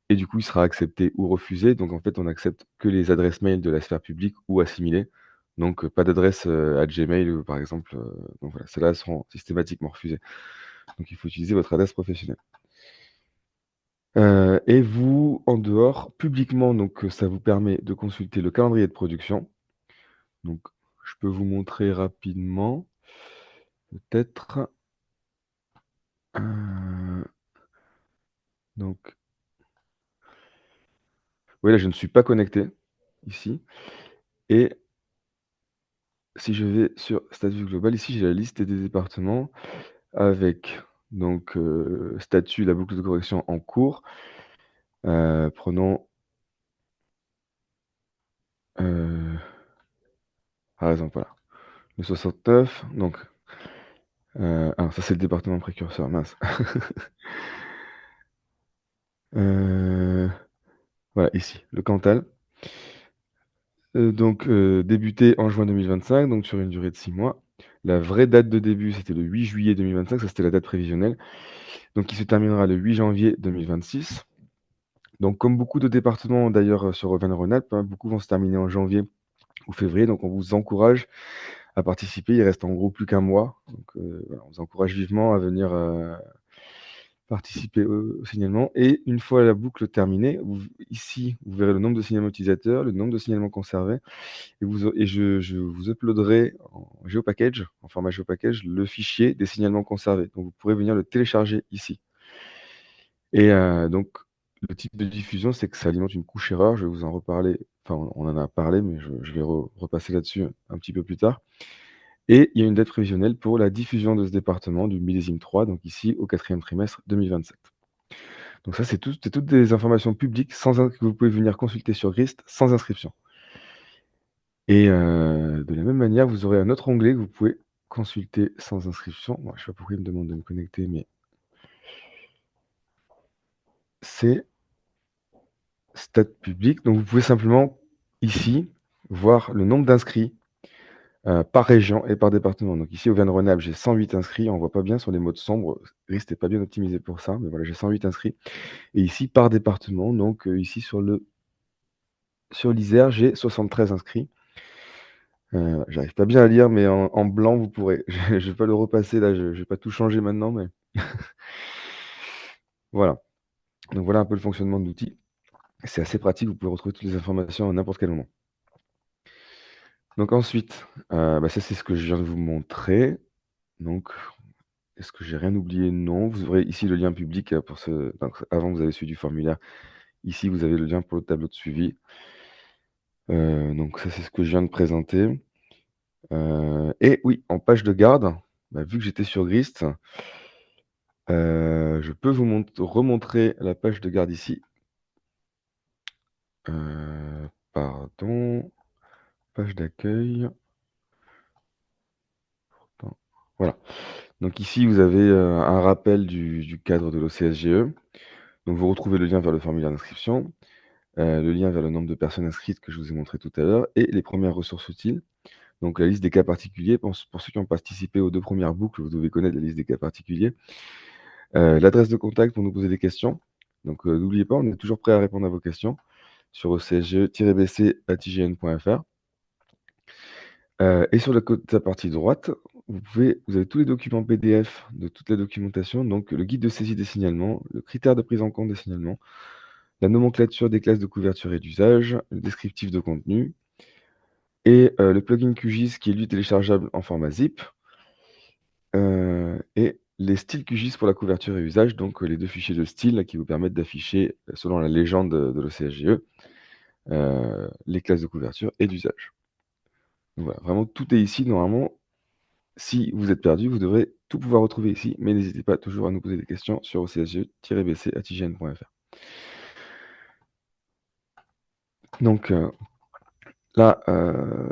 et du coup, il sera accepté ou refusé. Donc en fait, on accepte que les adresses mail de la sphère publique ou assimilées. Donc, pas d'adresse, @gmail ou par exemple, donc voilà, celles-là seront systématiquement refusées. Donc il faut utiliser votre adresse professionnelle. Et vous, en dehors, publiquement, donc ça vous permet de consulter le calendrier de production. Donc je peux vous montrer rapidement, peut-être. Donc, oui, là, je ne suis pas connecté, ici. Et si je vais sur statut global, ici, j'ai la liste des départements avec, donc, statut, la boucle de correction en cours. Prenons, par exemple, voilà, le 69, donc, ça, c'est le département précurseur, mince. Voilà, ici, le Cantal. Donc, débuté en juin 2025, donc sur une durée de 6 mois. La vraie date de début, c'était le 8 juillet 2025, ça, c'était la date prévisionnelle. Donc, il se terminera le 8 janvier 2026. Donc, comme beaucoup de départements, d'ailleurs, sur Auvergne-Rhône-Alpes, hein, beaucoup vont se terminer en janvier ou février. Donc, on vous encourage à participer. Il reste en gros plus qu'un mois. Donc, voilà, on vous encourage vivement à venir participer au signalement. Et une fois la boucle terminée, ici, vous verrez le nombre de signalements utilisateurs, le nombre de signalements conservés. Et je vous uploaderai en GeoPackage, en format GeoPackage, le fichier des signalements conservés. Donc, vous pourrez venir le télécharger ici. Et donc, le type de diffusion, c'est que ça alimente une couche erreur. Je vais vous en reparler. Enfin, on en a parlé, mais je vais repasser là-dessus un petit peu plus tard. Et il y a une date prévisionnelle pour la diffusion de ce département du millésime 3, donc ici au 4e trimestre 2027. Donc ça, c'est toutes des informations publiques que vous pouvez venir consulter sur Grist sans inscription. Et de la même manière, vous aurez un autre onglet que vous pouvez consulter sans inscription. Bon, je ne sais pas pourquoi il me demande de me connecter, mais c'est Stats publics. Donc, vous pouvez simplement, ici, voir le nombre d'inscrits par région et par département. Donc ici, Auvergne-Rhône-Alpes, j'ai 108 inscrits. On ne voit pas bien sur les modes sombres. Grist n'est pas bien optimisé pour ça, mais voilà, j'ai 108 inscrits. Et ici, par département, donc ici sur l'Isère, j'ai 73 inscrits. J'arrive pas bien à lire, mais en blanc, vous pourrez. Je ne vais pas le repasser là, je ne vais pas tout changer maintenant, mais voilà. Donc voilà un peu le fonctionnement de l'outil. C'est assez pratique, vous pouvez retrouver toutes les informations à n'importe quel moment. Donc ensuite, ça c'est ce que je viens de vous montrer. Donc, est-ce que j'ai rien oublié? Non. Vous aurez ici le lien public pour ce. Donc, avant, vous avez suivi du formulaire. Ici, vous avez le lien pour le tableau de suivi. Donc ça, c'est ce que je viens de présenter. Et oui, en page de garde, vu que j'étais sur Grist, je peux vous remontrer la page de garde ici. Pardon. Page d'accueil. Voilà. Donc ici, vous avez un rappel du cadre de l'OCSGE. Donc vous retrouvez le lien vers le formulaire d'inscription, le lien vers le nombre de personnes inscrites que je vous ai montré tout à l'heure, et les premières ressources utiles. Donc la liste des cas particuliers, pour ceux qui ont participé aux 2 premières boucles, vous devez connaître la liste des cas particuliers. L'adresse de contact pour nous poser des questions. Donc n'oubliez pas, on est toujours prêt à répondre à vos questions sur ocsge-bc@ign.fr. Et sur la partie droite, vous avez tous les documents PDF de toute la documentation, donc le guide de saisie des signalements, le critère de prise en compte des signalements, la nomenclature des classes de couverture et d'usage, le descriptif de contenu et le plugin QGIS qui est lui téléchargeable en format zip, et les styles QGIS pour la couverture et usage, donc les 2 fichiers de style qui vous permettent d'afficher, selon la légende de l'OCSGE, les classes de couverture et d'usage. Donc voilà, vraiment tout est ici. Normalement, si vous êtes perdu, vous devrez tout pouvoir retrouver ici, mais n'hésitez pas toujours à nous poser des questions sur ocsge-bc@ign.fr. Donc là,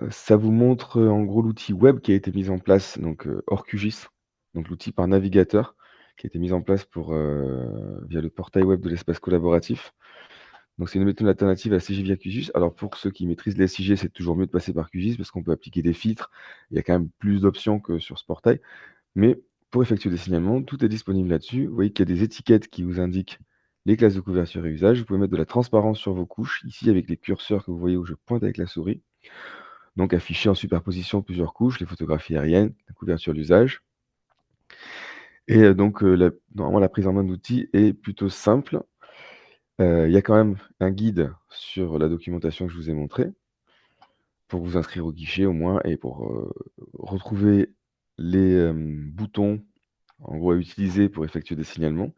ça vous montre en gros l'outil web qui a été mis en place, donc hors QGIS, donc l'outil par navigateur qui a été mis en place via le portail web de l'espace collaboratif. Donc c'est une méthode alternative à CG via QGIS. Alors pour ceux qui maîtrisent les SIG, c'est toujours mieux de passer par QGIS parce qu'on peut appliquer des filtres. Il y a quand même plus d'options que sur ce portail. Mais pour effectuer des signalements, tout est disponible là-dessus. Vous voyez qu'il y a des étiquettes qui vous indiquent les classes de couverture et usage. Vous pouvez mettre de la transparence sur vos couches, ici avec les curseurs que vous voyez où je pointe avec la souris. Donc afficher en superposition plusieurs couches, les photographies aériennes, la couverture d'usage. Et donc normalement la prise en main d'outils est plutôt simple. Il y a quand même un guide sur la documentation que je vous ai montrée pour vous inscrire au guichet au moins et pour retrouver les boutons en gros à utiliser pour effectuer des signalements.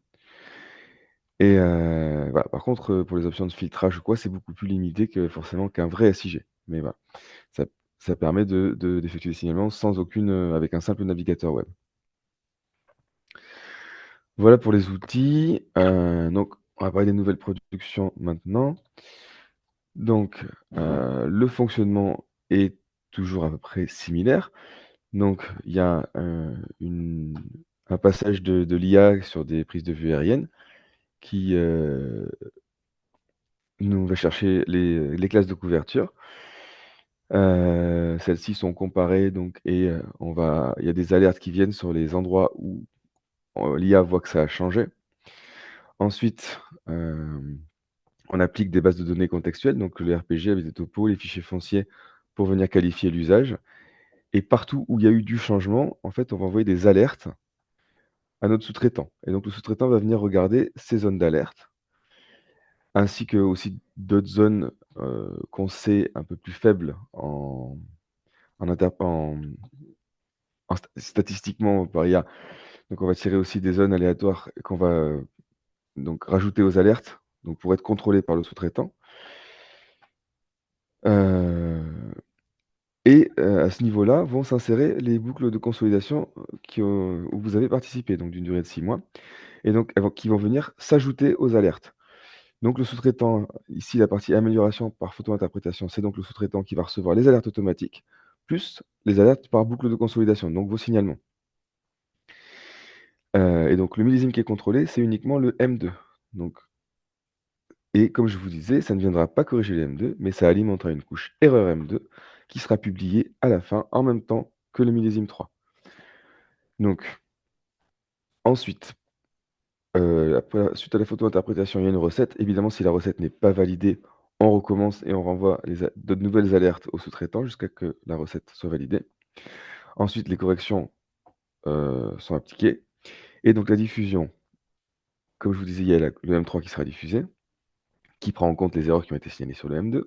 Et voilà. Par contre, pour les options de filtrage ou quoi, c'est beaucoup plus limité que forcément qu'un vrai SIG. Mais voilà, ça ça permet d'effectuer des signalements sans aucune, avec un simple navigateur web. Voilà pour les outils. Donc on va parler des nouvelles productions maintenant. Donc, le fonctionnement est toujours à peu près similaire. Donc il y a, un passage de l'IA sur des prises de vue aériennes qui, nous va chercher les classes de couverture. Celles-ci sont comparées donc et il y a des alertes qui viennent sur les endroits où, l'IA voit que ça a changé. Ensuite, on applique des bases de données contextuelles, donc le RPG avec des topos, les fichiers fonciers pour venir qualifier l'usage et partout où il y a eu du changement, en fait, on va envoyer des alertes à notre sous-traitant et donc le sous-traitant va venir regarder ces zones d'alerte ainsi que aussi d'autres zones, qu'on sait un peu plus faibles en inter en statistiquement par IA. Donc on va tirer aussi des zones aléatoires qu'on va, donc rajouter aux alertes, donc pour être contrôlées par le sous-traitant. Heu et à ce niveau-là vont s'insérer les boucles de consolidation, où vous avez participé, donc d'une durée de 6 mois et donc elles vont qui vont venir s'ajouter aux alertes. Donc le sous-traitant, ici la partie amélioration par photo-interprétation, c'est donc le sous-traitant qui va recevoir les alertes automatiques, plus les alertes par boucle de consolidation, donc vos signalements. Et donc le millésime qui est contrôlé, c'est uniquement le M2. Donc et comme je vous disais, ça ne viendra pas corriger le M2, mais ça alimentera une couche erreur M2 qui sera publiée à la fin en même temps que le millésime 3. Donc ensuite, suite à la photo-interprétation, il y a une recette. Évidemment, si la recette n'est pas validée, on recommence et on renvoie de nouvelles alertes au sous-traitant jusqu'à que la recette soit validée. Ensuite, les corrections, sont appliquées et donc la diffusion, comme je vous disais, il y a le M3 qui sera diffusé, qui prend en compte les erreurs qui ont été signalées sur le M2.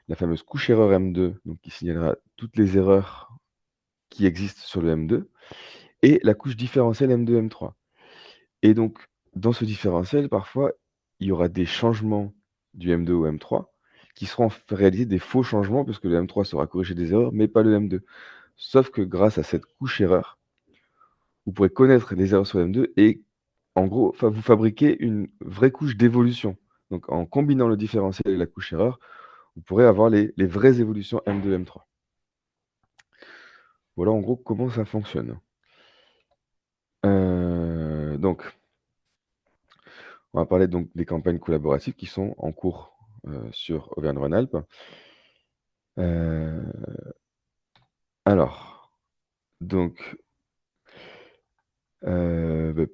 La fameuse couche erreur M2, donc qui signalera toutes les erreurs qui existent sur le M2 et la couche différentielle M2, M3. Et donc, dans ce différentiel, parfois, il y aura des changements du M2 au M3 qui seront en réalité des faux changements puisque le M3 saura corriger des erreurs, mais pas le M2. Sauf que grâce à cette couche erreur, vous pourrez connaître les erreurs sur le M2 et en gros, vous fabriquez une vraie couche d'évolution. Donc en combinant le différentiel et la couche erreur, vous pourrez avoir les vraies évolutions M2, M3. Voilà en gros comment ça fonctionne. Donc on va parler donc des campagnes collaboratives qui sont en cours, sur Auvergne-Rhône-Alpes. Heu, alors, donc, bah,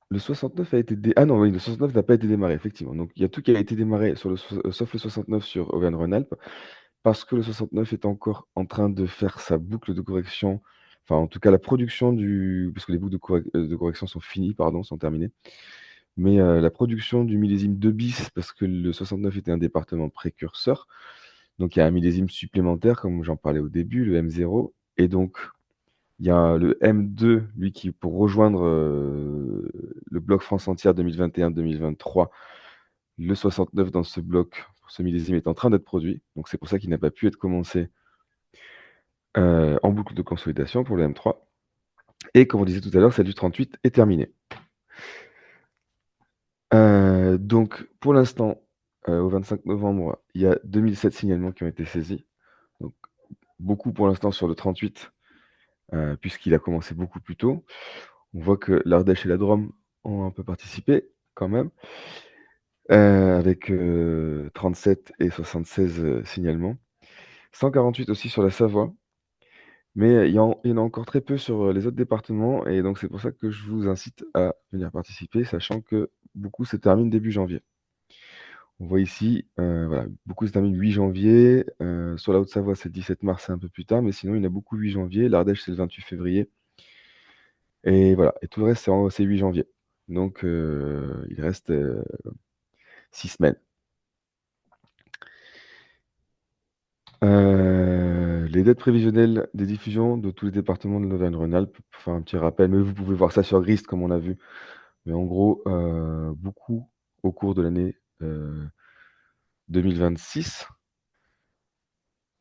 le 69 a été ah non, oui, le 69 n'a pas été démarré, effectivement. Donc il y a tout qui a été démarré sur sauf le 69 sur Auvergne-Rhône-Alpes, parce que le 69 est encore en train de faire sa boucle de correction, enfin, en tout cas, la production parce que les boucles de correction sont finies, pardon, sont terminées. Mais, la production du millésime 2 bis, parce que le 69 était un département précurseur, donc il y a un millésime supplémentaire, comme j'en parlais au début, le M0 et donc il y a le M2, lui, qui pour rejoindre, le bloc France entière 2021-2023, le 69 dans ce bloc, pour ce millésime est en train d'être produit, donc c'est pour ça qu'il n'a pas pu être commencé, en boucle de consolidation pour le M3 et comme on disait tout à l'heure, celle du 38 est terminée. Donc pour l'instant, au 25 novembre, il y a 2007 signalements qui ont été saisis, donc beaucoup pour l'instant sur le 38, puisqu'il a commencé beaucoup plus tôt. On voit que l'Ardèche et la Drôme ont un peu participé quand même, avec, 37 et 76, signalements. 148 aussi sur la Savoie, mais il y en a encore très peu sur, les autres départements et donc c'est pour ça que je vous incite à venir participer, sachant que beaucoup se terminent début janvier. On voit ici, voilà, beaucoup se terminent 8 janvier, sur la Haute-Savoie, c'est le 17 mars, c'est un peu plus tard, mais sinon il y en a beaucoup 8 janvier. L'Ardèche, c'est le 28 février et voilà et tout le reste, c'est 8 janvier. Donc il reste, 6 semaines. les dettes prévisionnelles des diffusions de tous les départements de l'Auvergne-Rhône-Alpes. Pour faire un petit rappel, mais vous pouvez voir ça sur Grist comme on a vu. Mais en gros, beaucoup au cours de l'année 2026.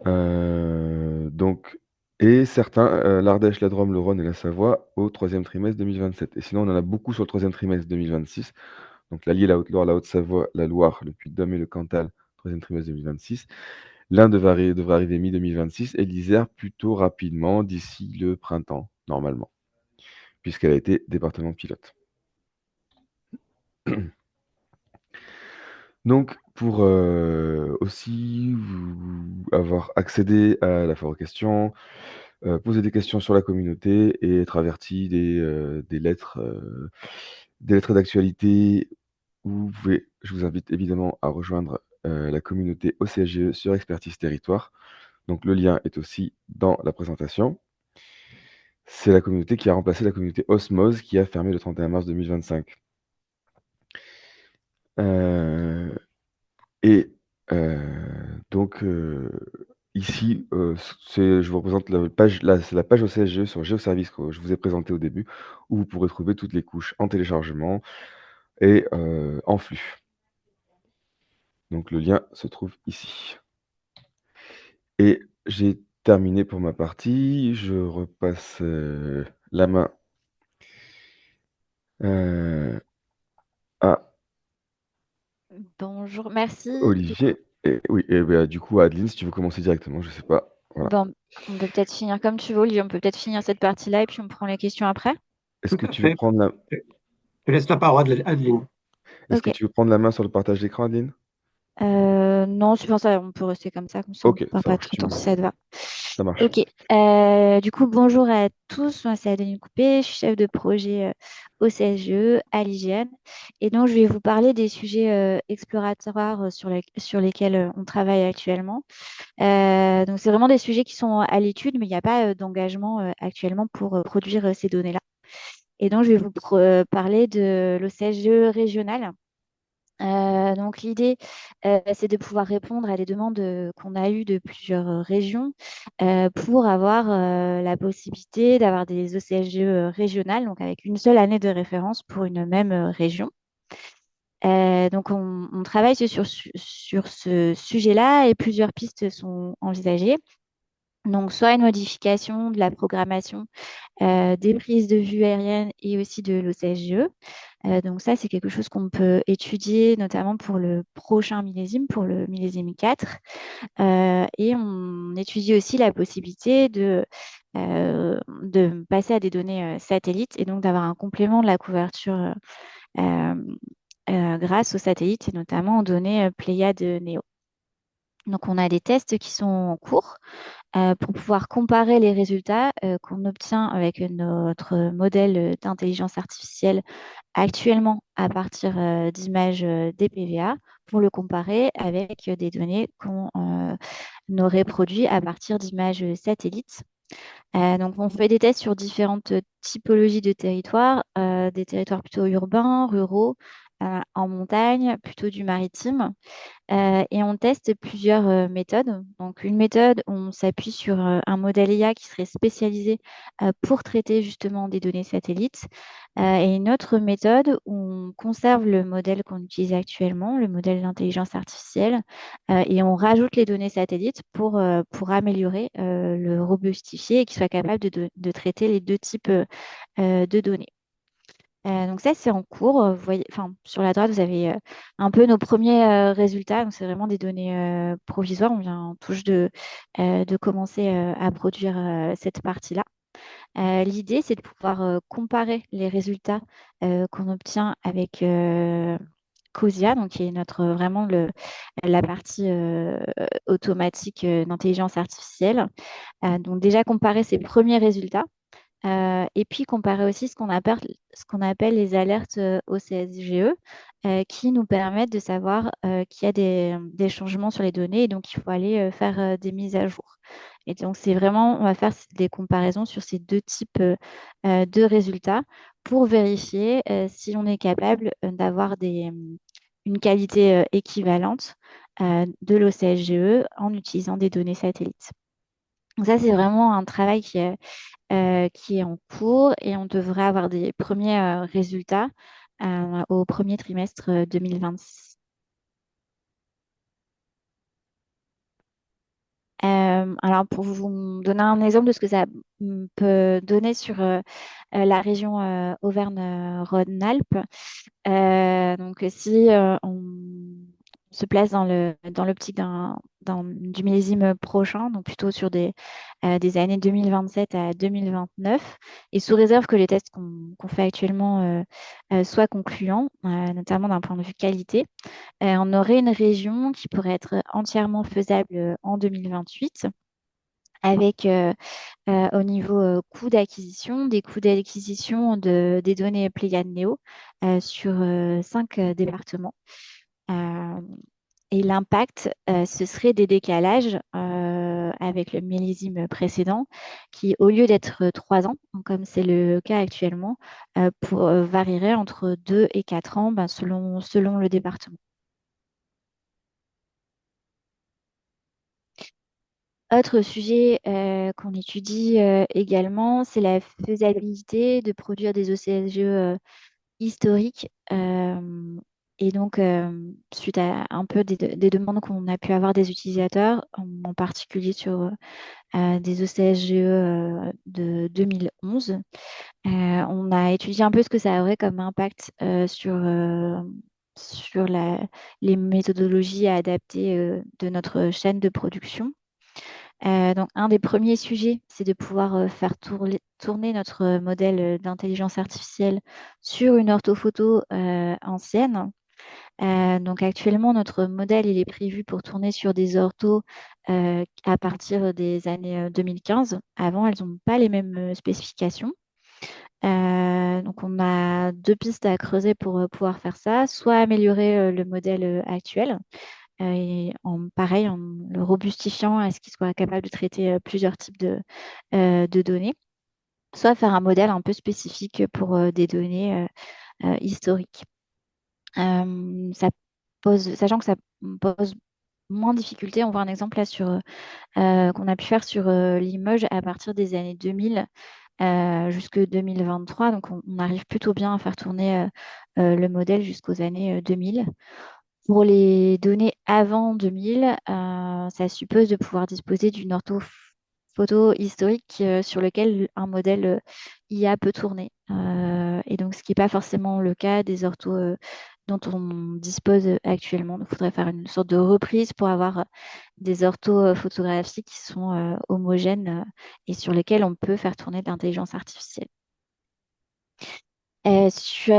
Donc, et certains, l'Ardèche, la Drôme, le Rhône et la Savoie au troisième trimestre 2027. Et sinon, on en a beaucoup sur le troisième trimestre 2026. Donc l'Allier, la Haute-Loire, la Haute-Savoie, la Loire, le Puy-de-Dôme et le Cantal, troisième trimestre 2026. L'Ain devrait arriver mi-2026 et l'Isère plutôt rapidement d'ici le printemps, normalement, puisqu'elle a été département pilote. Donc, pour aussi avoir accédé à la foire aux questions, poser des questions sur la communauté et être averti des lettres d'actualité, je vous invite évidemment à rejoindre la communauté OCSGE sur Expertise Territoire. Donc, le lien est aussi dans la présentation. C'est la communauté qui a remplacé la communauté Osmose qui a fermé le 31 mars 2025. Donc, ici, je vous représente la page, là, c'est la page OCSGE sur Géoservice que je vous ai présenté au début, où vous pourrez trouver toutes les couches en téléchargement et en flux. Donc, le lien se trouve ici. Et j'ai terminé pour ma partie. Je repasse la main à Bonjour, merci. Olivier. Et oui, et bah, du coup, Adeline, si tu veux commencer directement, je sais pas. Voilà. Bon, on peut peut-être finir comme tu veux, Olivier. On peut peut-être finir cette partie-là et puis on prend les questions après. Est-ce Tout que à tu veux fait. prendre la... Je laisse la parole à Adeline. Est-ce que Ok. tu veux prendre la main sur le partage d'écran, Adeline? Non, je pense on peut rester comme ça on Ok, ne perd ça pas marche, trop de temps si ça te va. ça marche. Ok. Du coup, bonjour à tous. Moi, c'est Adeline Coupé. Je suis chef de projet au CSGE à l'IGN. Et donc, je vais vous parler des sujets exploratoires sur lesquels on travaille actuellement. Donc, c'est vraiment des sujets qui sont à l'étude, mais il n'y a pas d'engagement actuellement pour produire ces données-là. Et donc, je vais vous parler de l'OCSGE régional. Donc, l'idée, c'est de pouvoir répondre à des demandes qu'on a eues de plusieurs régions pour avoir la possibilité d'avoir des OCSGE régionales, donc avec une seule année de référence pour une même région. Donc, on travaille sur ce sujet-là et plusieurs pistes sont envisagées. Donc, soit une modification de la programmation des prises de vue aériennes et aussi de l'OCSGE. Donc ça, c'est quelque chose qu'on peut étudier notamment pour le prochain millésime, pour le millésime 4. Et on étudie aussi la possibilité de passer à des données satellites et donc d'avoir un complément de la couverture grâce aux satellites et notamment aux données Pléiades Néo. Donc on a des tests qui sont en cours pour pouvoir comparer les résultats qu'on obtient avec notre modèle d'intelligence artificielle actuellement à partir d'images des PVA pour le comparer avec des données qu'on aurait produites à partir d'images satellites. Donc, on fait des tests sur différentes typologies de territoires, des territoires plutôt urbains, ruraux, en montagne, plutôt du maritime. Et on teste plusieurs méthodes. Donc, une méthode, on s'appuie sur un modèle IA qui serait spécialisé pour traiter justement des données satellites. Et une autre méthode, on conserve le modèle qu'on utilise actuellement, le modèle d'intelligence artificielle, et on rajoute les données satellites pour améliorer, le robustifier et qu'il soit capable de traiter les deux types de données. Donc ça, c'est en cours. Vous voyez, enfin, sur la droite, vous avez un peu nos premiers résultats. Donc, c'est vraiment des données provisoires. On vient en touche de commencer à produire cette partie-là. L'idée, c'est de pouvoir comparer les résultats qu'on obtient avec COSIA, donc qui est vraiment la partie automatique d'intelligence artificielle. Donc déjà comparer ces premiers résultats et puis comparer aussi ce qu'on appelle les alertes au CSGE qui nous permettent de savoir qu'il y a des changements sur les données et donc il faut aller faire des mises à jour. Et donc on va faire des comparaisons sur ces deux types de résultats pour vérifier si on est capable d'avoir une qualité équivalente de l'OCSGE en utilisant des données satellites. Donc ça, c'est vraiment un travail qui est en cours et on devrait avoir des premiers résultats au premier trimestre 2026. Alors, pour vous donner un exemple de ce que ça peut donner sur la région Auvergne-Rhône-Alpes, donc si on se place dans l'optique du millésime prochain, donc plutôt sur des années 2027 à 2029, et sous réserve que les tests qu'on fait actuellement soient concluants, notamment d'un point de vue qualité, on aurait une région qui pourrait être entièrement faisable en 2028 avec au niveau coût d'acquisition, des coûts d'acquisition des données Pléiades Néo sur 5 départements. Euh, et l'impact, ce serait des décalages avec le millésime précédent qui, au lieu d'être 3 ans, donc comme c'est le cas actuellement, varierait entre 2 et 4 ans ben, selon le département. Autre sujet qu'on étudie également, c'est la faisabilité de produire des OCSGE historiques. Et donc, suite à un peu des demandes qu'on a pu avoir des utilisateurs, en particulier sur des OCSGE de 2011, on a étudié un peu ce que ça aurait comme impact sur les méthodologies à adapter de notre chaîne de production. Donc, un des premiers sujets, c'est de pouvoir faire tourner notre modèle d'intelligence artificielle sur une orthophoto ancienne. Donc, actuellement, notre modèle, il est prévu pour tourner sur des orthos à partir des années 2015. Avant, elles n'ont pas les mêmes spécifications. Donc, on a 2 pistes à creuser pour pouvoir faire ça, soit améliorer le modèle actuel, et pareil, en le robustifiant à ce qu'il soit capable de traiter plusieurs types de données, soit faire un modèle un peu spécifique pour des données historiques. Sachant que ça pose moins de difficultés, on voit un exemple là qu'on a pu faire sur Limoges à partir des années 2000 jusque 2023. Donc, on arrive plutôt bien à faire tourner le modèle jusqu'aux années 2000. Pour les données avant 2000, ça suppose de pouvoir disposer d'une orthophoto historique sur lequel un modèle IA peut tourner. Et donc, ce qui n'est pas forcément le cas des orthos dont on dispose actuellement. Il faudrait faire une sorte de reprise pour avoir des orthos photographiques qui sont homogènes et sur lesquels on peut faire tourner de l'intelligence artificielle.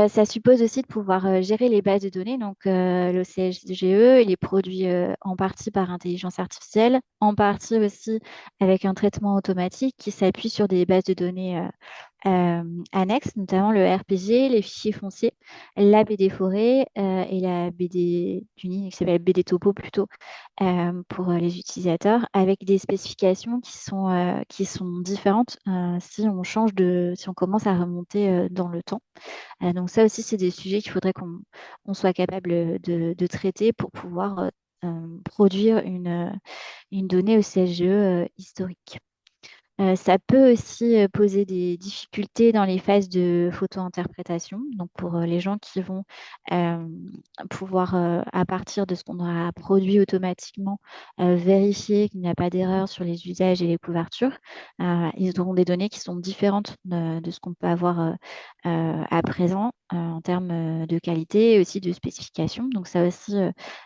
Ça suppose aussi de pouvoir gérer les bases de données. Donc, l'OCSGE, il est produit en partie par intelligence artificielle, en partie aussi avec un traitement automatique qui s'appuie sur des bases de données annexes, notamment le RPG, les fichiers fonciers, la BD forêt et la BD Duni, qui s'appelle BD topo plutôt, pour les utilisateurs, avec des spécifications qui sont différentes si on commence à remonter dans le temps. Donc ça aussi, c'est des sujets qu'il faudrait qu'on soit capable de traiter pour pouvoir produire une donnée au CSGE historique. Ça peut aussi poser des difficultés dans les phases de photo-interprétation. Donc, pour les gens qui vont euh, pouvoir, à partir de ce qu'on aura produit automatiquement, vérifier qu'il n'y a pas d'erreur sur les usages et les couvertures, ils auront des données qui sont différentes de ce qu'on peut avoir à présent en termes de qualité et aussi de spécification. Donc, ça aussi,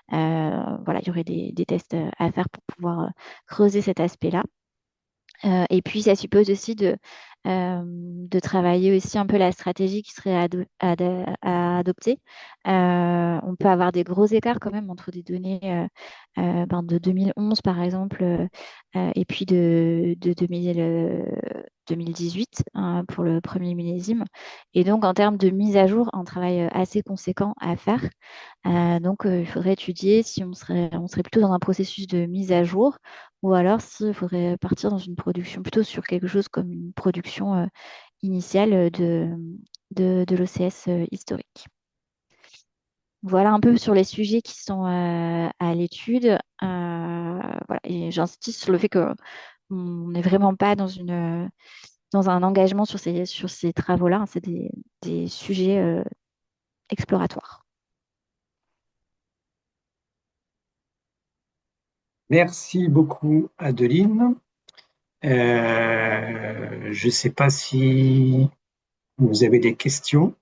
voilà, il y aurait des tests à faire pour pouvoir creuser cet aspect-là. Et puis, ça suppose aussi de travailler aussi un peu la stratégie qui serait à adopter. On peut avoir des gros écarts quand même entre des données de 2011, par exemple, et puis de 2018 pour le premier millésime. Et donc, en termes de mise à jour, un travail assez conséquent à faire. Donc, il faudrait étudier si on serait plutôt dans un processus de mise à jour ou alors s'il faudrait partir dans une production, plutôt sur quelque chose comme une production initiale de l'OCS historique. Voilà un peu sur les sujets qui sont à l'étude. Voilà. Et j'insiste sur le fait que on n'est vraiment pas dans un engagement sur ces travaux-là, hein. C'est des sujets exploratoires. Merci beaucoup, Adeline. Je ne sais pas si vous avez des questions.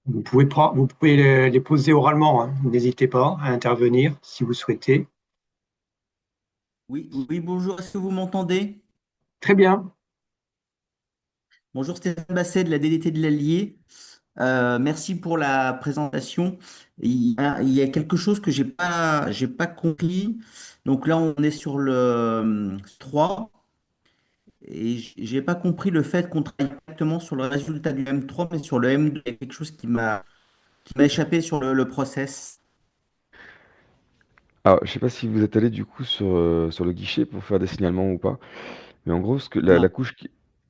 Vous pouvez les poser oralement, hein. N'hésitez pas à intervenir si vous souhaitez. Oui, oui, bonjour, est-ce que vous m'entendez? Très bien. Bonjour Stéphane Basset de la DDT de l'Allier. Merci pour la présentation. Il y a quelque chose que j'ai pas compris. Donc là, on est sur le 3 et j'ai pas compris le fait qu'on travaille exactement sur le résultat du M3, mais sur le M2. Il y a quelque chose qui m'a échappé sur le process. Alors, je sais pas si vous êtes allé du coup sur le guichet pour faire des signalements ou pas. Mais en gros, Non.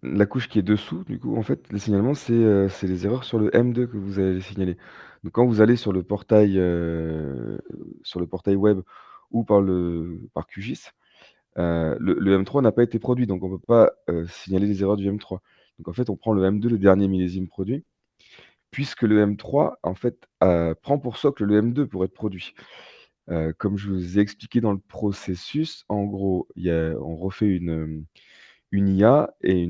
la couche qui est dessous, du coup, en fait, les signalements, c'est les erreurs sur le M2 que vous allez signaler. Donc, quand vous allez sur le portail web ou par QGIS, le M3 n'a pas été produit, donc on ne peut pas signaler les erreurs du M3. Donc, en fait, on prend le M2, le dernier millésime produit, puisque le M3, en fait, prend pour socle le M2 pour être produit. Comme je vous ai expliqué dans le processus, en gros, on refait une IA et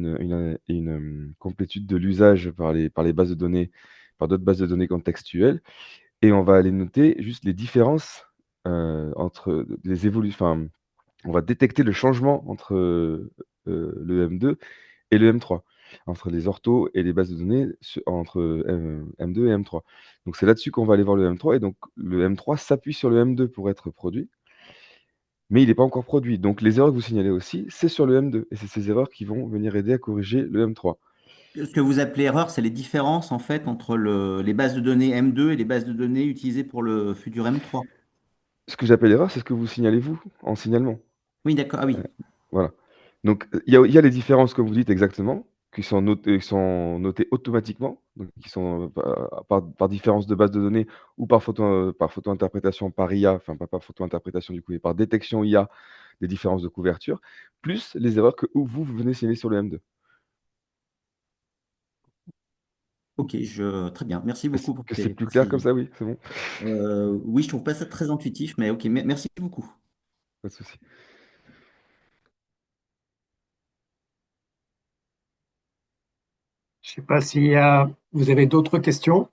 complétude de l'usage par les bases de données, par d'autres bases de données contextuelles, et on va aller noter juste les différences entre les évolutions. Enfin, on va détecter le changement entre le M2 et le M3, entre les orthos et les bases de données entre M2 et M3. Donc c'est là-dessus qu'on va aller voir le M3, et donc le M3 s'appuie sur le M2 pour être produit, mais il n'est pas encore produit. Donc les erreurs que vous signalez aussi, c'est sur le M2, et c'est ces erreurs qui vont venir aider à corriger le M3. Ce que vous appelez erreur, c'est les différences en fait entre les bases de données M2 et les bases de données utilisées pour le futur M3. Ce que j'appelle erreur, c'est ce que vous signalez vous en signalement. Oui, d'accord. Ah Euh, oui. voilà. Donc il y a les différences, comme vous dites exactement, qui sont notées automatiquement, donc qui sont par différence de base de données ou par photo-interprétation par IA, enfin pas par photo-interprétation du coup, mais par détection IA des différences de couverture, plus les erreurs que vous venez signaler sur le M2. Ok, très bien. Merci Est-ce beaucoup pour que c'est ces plus clair comme précisions. ça? Oui, c'est bon, Oui, je trouve pas ça très intuitif, mais ok, merci beaucoup. pas de souci. Je ne sais pas si vous avez d'autres questions.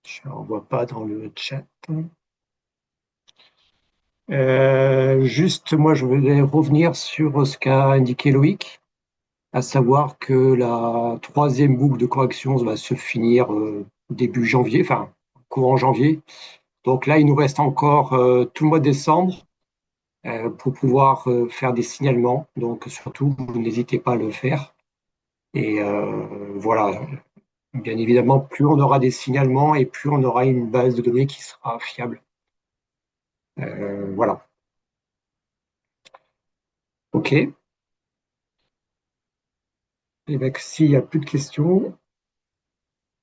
Je n'en vois pas dans le chat. Juste, moi, je voulais revenir sur ce qu'a indiqué Loïc, à savoir que la troisième boucle de correction va se finir début janvier, enfin courant janvier. Donc là, il nous reste encore tout le mois de décembre pour pouvoir faire des signalements. Donc surtout, vous n'hésitez pas à le faire. Et voilà, bien évidemment, plus on aura des signalements et plus on aura une base de données qui sera fiable. Voilà. OK. Et bien, s'il n'y a plus de questions.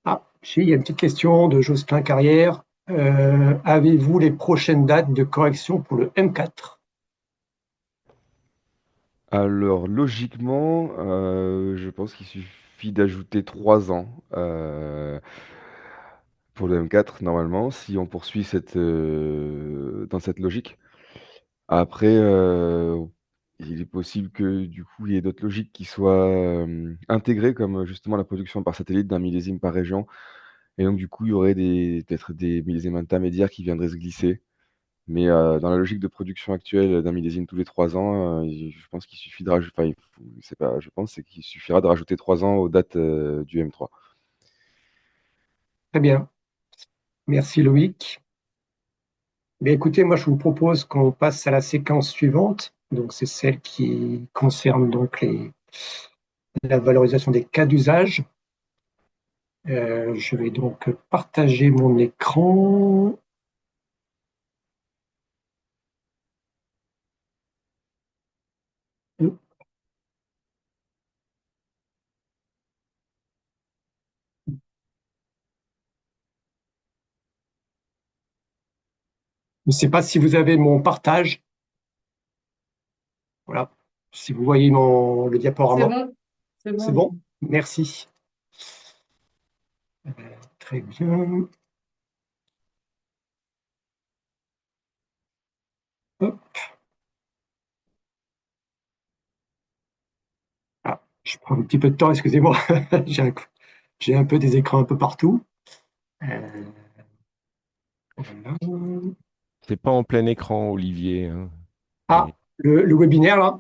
Ah, si, il y a une petite question de Jospin Carrière. Avez-vous les prochaines dates de correction pour le M4? Alors logiquement, je pense qu'il suffit d'ajouter 3 ans, pour le M4 normalement, si on poursuit dans cette logique. Après, il est possible que du coup, il y ait d'autres logiques qui soient, intégrées comme, justement la production par satellite d'un millésime par région, et donc du coup, il y aurait peut-être des millésimes intermédiaires qui viendraient se glisser. Mais, dans la logique de production actuelle d'un millésime tous les 3 ans, je pense qu'il suffit de rajouter. Enfin, c'est pas je pense, c'est qu'il suffira de rajouter 3 ans aux dates, du M3. Très bien. Merci Loïc. Mais écoutez, moi je vous propose qu'on passe à la séquence suivante. Donc c'est celle qui concerne donc la valorisation des cas d'usage. Je vais donc partager mon écran. ne sais pas si vous avez mon partage. Voilà. Si vous voyez le C'est diaporama. bon, c'est C'est bon. bon? Merci. Très bien. Hop. Ah, je prends un petit peu de temps, excusez-moi. J'ai un peu des écrans un peu partout. Euh, voilà. C'est pas en plein écran, Olivier, hein. Ah, Et- le webinaire, là,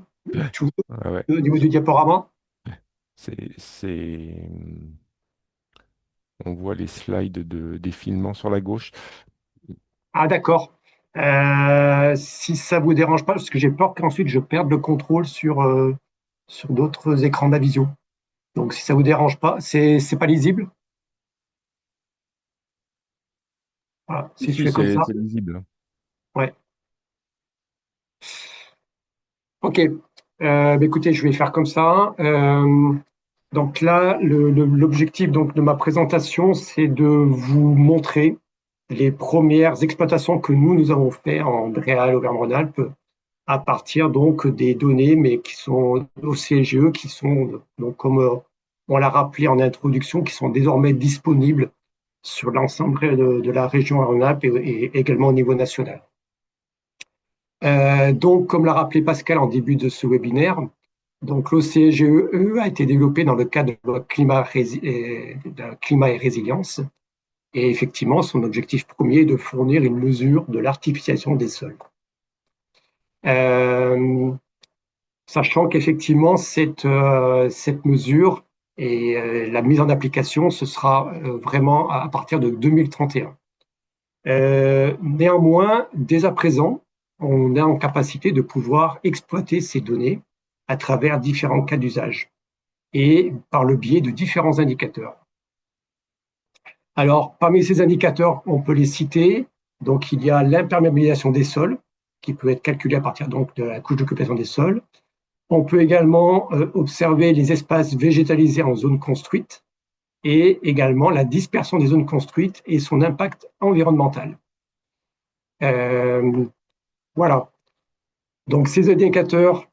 tout Ah ouais. au niveau du diaporama. C'est... On voit les slides des filements sur la gauche. Ah, d'accord. Si ça vous dérange pas, parce que j'ai peur qu'ensuite je perde le contrôle sur d'autres écrans de la visio. Donc, si ça vous dérange pas, c'est pas lisible. Voilà, Si, si je si, fais comme ça. c'est lisible. Ouais. Ok. Bah, écoutez, je vais faire comme ça. Donc là, l'objectif donc de ma présentation, c'est de vous montrer les premières exploitations que nous avons fait en Bréal, Auvergne-Rhône-Alpes, à partir donc des données, mais qui sont au CGE, qui sont donc comme on l'a rappelé en introduction, qui sont désormais disponibles sur l'ensemble de la région Rhône-Alpes et également au niveau national. Donc, comme l'a rappelé Pascal en début de ce webinaire, donc l'OCGE a été développé dans le cadre de la climat et résilience. Et effectivement, son objectif premier est de fournir une mesure de l'artificialisation des sols. Sachant qu'effectivement, cette mesure et la mise en application, ce sera vraiment à partir de 2031. Néanmoins, dès à présent, on est en capacité de pouvoir exploiter ces données à travers différents cas d'usage et par le biais de différents indicateurs. Alors, parmi ces indicateurs, on peut les citer. Donc, il y a l'imperméabilisation des sols, qui peut être calculée à partir donc de la couche d'occupation des sols. On peut également observer les espaces végétalisés en zone construite et également la dispersion des zones construites et son impact environnemental. Voilà. Donc, ces indicateurs,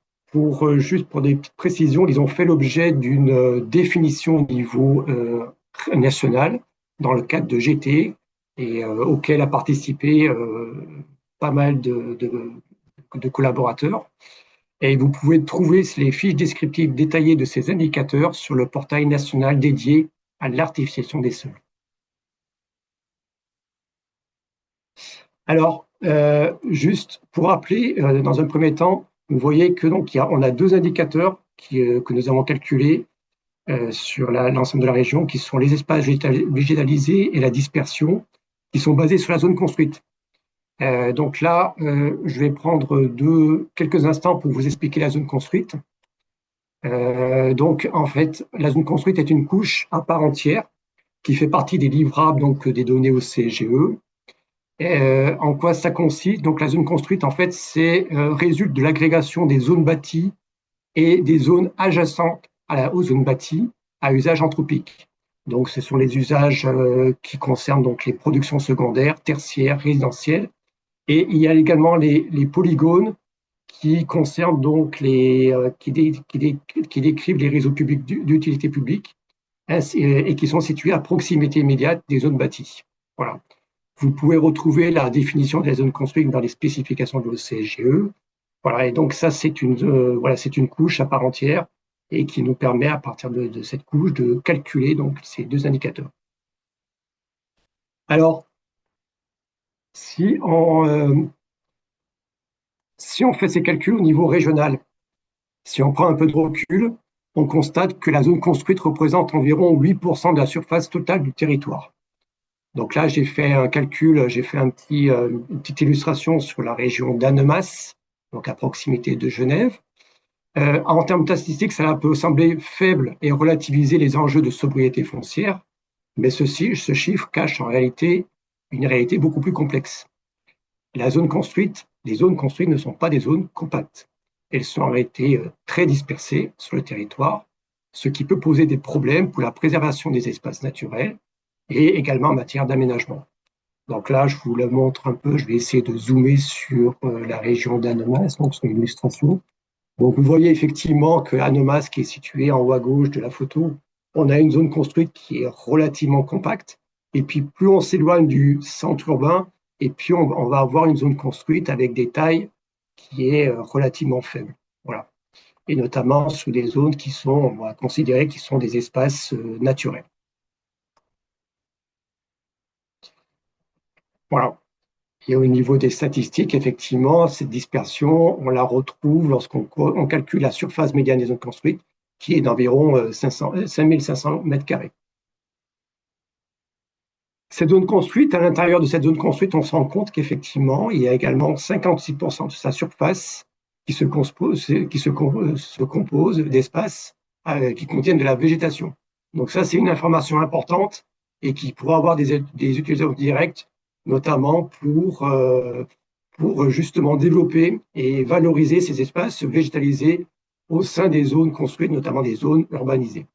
juste pour des petites précisions, ils ont fait l'objet d'une définition au niveau national dans le cadre de GT et auquel a participé pas mal de collaborateurs. Et vous pouvez trouver les fiches descriptives détaillées de ces indicateurs sur le portail national dédié à l'artificialisation des sols. Alors, juste pour rappeler, dans un premier temps, vous voyez que donc on a deux indicateurs que nous avons calculés sur l'ensemble de la région, qui sont les espaces végétalisés et la dispersion, qui sont basés sur la zone construite. Donc là, je vais prendre quelques instants pour vous expliquer la zone construite. Donc, en fait, la zone construite est une couche à part entière qui fait partie des livrables donc des données au CGE. En quoi ça consiste? Donc, la zone construite, en fait, résulte de l'agrégation des zones bâties et des zones adjacentes aux zones bâties à usage anthropique. Donc, ce sont les usages qui concernent donc les productions secondaires, tertiaires, résidentielles. Et il y a également les polygones qui concernent donc qui décrivent les réseaux publics d'utilité publique et qui sont situés à proximité immédiate des zones bâties. Voilà. Vous pouvez retrouver la définition des zones construites dans les spécifications de l'OCGE. Voilà, et donc ça, c'est une couche à part entière et qui nous permet, à partir de cette couche, de calculer donc ces deux indicateurs. Alors, si on fait ces calculs au niveau régional, si on prend un peu de recul, on constate que la zone construite représente environ 8% de la surface totale du territoire. Donc là, j'ai fait un calcul, j'ai fait une petite illustration sur la région d'Annemasse, donc à proximité de Genève. En termes statistiques, ça peut sembler faible et relativiser les enjeux de sobriété foncière, mais ce chiffre cache en réalité une réalité beaucoup plus complexe. Les zones construites ne sont pas des zones compactes. Elles sont en réalité très dispersées sur le territoire, ce qui peut poser des problèmes pour la préservation des espaces naturels et également en matière d'aménagement. Donc là, je vous le montre un peu. Je vais essayer de zoomer sur la région d'Annemasse, donc sur l'illustration. Donc vous voyez effectivement que Annemasse, qui est située en haut à gauche de la photo, on a une zone construite qui est relativement compacte. Et puis plus on s'éloigne du centre urbain, et puis on va avoir une zone construite avec des tailles qui est relativement faible. Voilà. Et notamment sous des zones qui sont, on va considérer qui sont des espaces naturels. Voilà. Et au niveau des statistiques, effectivement, cette dispersion, on la retrouve lorsqu'on calcule la surface médiane des zones construites, qui est d'environ 5500 mètres carrés. Cette zone construite, à l'intérieur de cette zone construite, on se rend compte qu'effectivement, il y a également 56% de sa surface qui se compose d'espaces qui contiennent de la végétation. Donc ça, c'est une information importante et qui pourra avoir des utilisations directes, notamment pour justement développer et valoriser ces espaces végétalisés au sein des zones construites, notamment des zones urbanisées.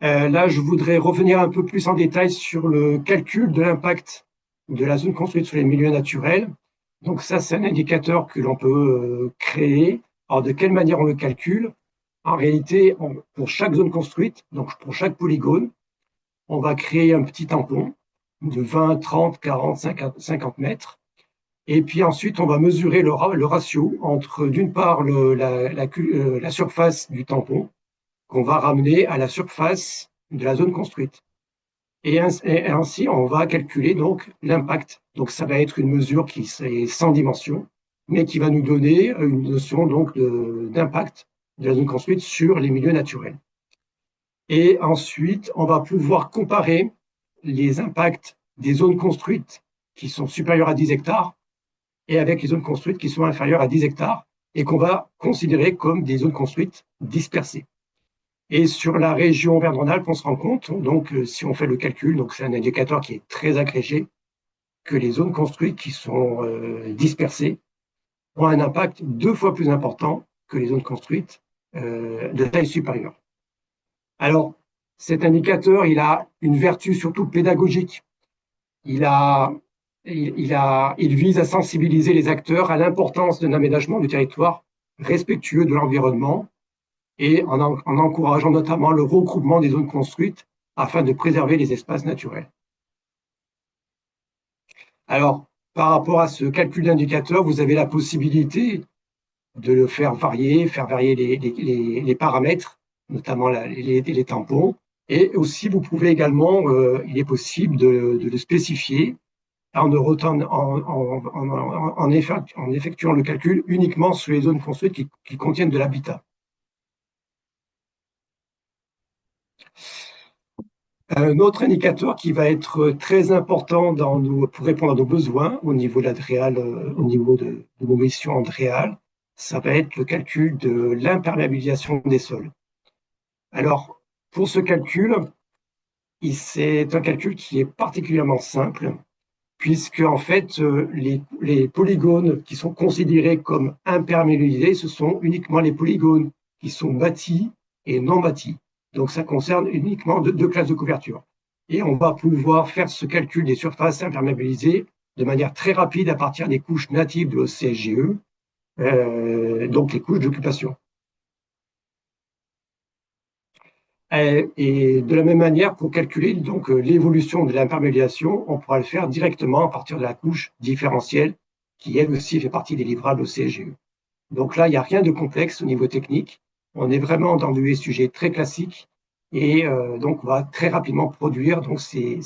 Là, je voudrais revenir un peu plus en détail sur le calcul de l'impact de la zone construite sur les milieux naturels. Donc ça, c'est un indicateur que l'on peut créer. Alors, de quelle manière on le calcule? En réalité, pour chaque zone construite, donc pour chaque polygone, on va créer un petit tampon de 20, 30, 40, 50 mètres. Et puis ensuite, on va mesurer le ratio entre, d'une part, la surface du tampon qu'on va ramener à la surface de la zone construite. Et ainsi, on va calculer donc l'impact. Donc, ça va être une mesure qui est sans dimension, mais qui va nous donner une notion donc d'impact de la zone construite sur les milieux naturels. Et ensuite, on va pouvoir comparer les impacts des zones construites qui sont supérieures à 10 hectares et avec les zones construites qui sont inférieures à 10 hectares et qu'on va considérer comme des zones construites dispersées. Et sur la région Auvergne-Rhône-Alpes, on se rend compte, donc si on fait le calcul, donc c'est un indicateur qui est très agrégé, que les zones construites qui sont dispersées ont un impact 2 fois plus important que les zones construites de taille supérieure. Alors, cet indicateur, il a une vertu surtout pédagogique. Il vise à sensibiliser les acteurs à l'importance d'un aménagement du territoire respectueux de l'environnement et en encourageant notamment le regroupement des zones construites afin de préserver les espaces naturels. Alors, par rapport à ce calcul d'indicateur, vous avez la possibilité de le faire varier les paramètres, notamment les tampons, et aussi vous pouvez également, il est possible de le spécifier en effectuant le calcul uniquement sur les zones construites qui contiennent de l'habitat. Un autre indicateur qui va être très important pour répondre à nos besoins au niveau de l'ADREAL, au niveau de nos missions ADREAL, ça va être le calcul de l'imperméabilisation des sols. Alors, pour ce calcul, c'est un calcul qui est particulièrement simple, puisque en fait, les polygones qui sont considérés comme imperméabilisés, ce sont uniquement les polygones qui sont bâtis et non bâtis. Donc, ça concerne uniquement deux classes de couverture. Et on va pouvoir faire ce calcul des surfaces imperméabilisées de manière très rapide à partir des couches natives de l'OCSGE, donc les couches d'occupation. Et de la même manière, pour calculer donc l'évolution de l'imperméabilisation, on pourra le faire directement à partir de la couche différentielle, qui elle aussi fait partie des livrables OCSGE. Donc là, il n'y a rien de complexe au niveau technique. On est vraiment dans des sujets très classiques et donc on va très rapidement produire donc ces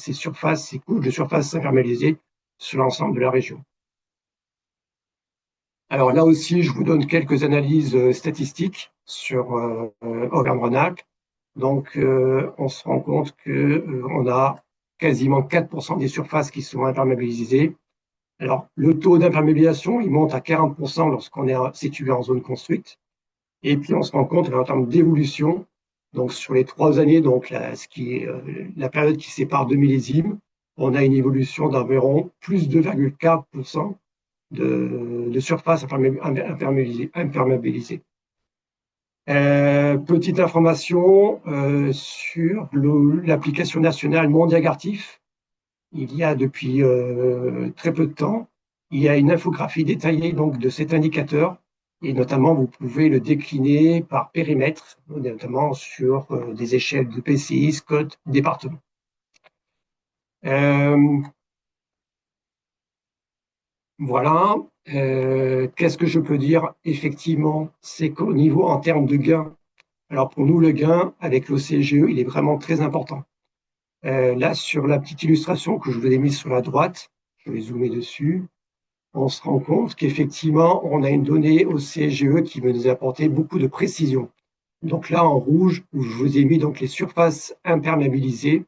couches de surface imperméabilisées sur l'ensemble de la région. Alors là aussi, je vous donne quelques analyses statistiques sur Auvergne-Rhône-Alpes. Donc, on se rend compte qu'on a quasiment 4% des surfaces qui sont imperméabilisées. Alors, le taux d'imperméabilisation, il monte à 40% lorsqu'on est situé en zone construite. Et puis, on se rend compte en termes d'évolution, donc sur les 3 années, donc la période qui sépare 2 millésimes, on a une évolution d'environ plus 2,4% de surface imperméabilisée. Petite information sur l'application nationale Mondiagartif. il y a depuis très peu de temps, il y a une infographie détaillée donc de cet indicateur et notamment vous pouvez le décliner par périmètre, notamment sur des échelles de PCI, SCOT, département. Voilà. Qu'est-ce que je peux dire? Effectivement, c'est qu'au niveau en termes de gains, alors pour nous, le gain avec l'OCGE, il est vraiment très important. Là, sur la petite illustration que je vous ai mise sur la droite, je vais zoomer dessus, on se rend compte qu'effectivement, on a une donnée OCGE qui va nous apporter beaucoup de précision. Donc là, en rouge, où je vous ai mis donc les surfaces imperméabilisées,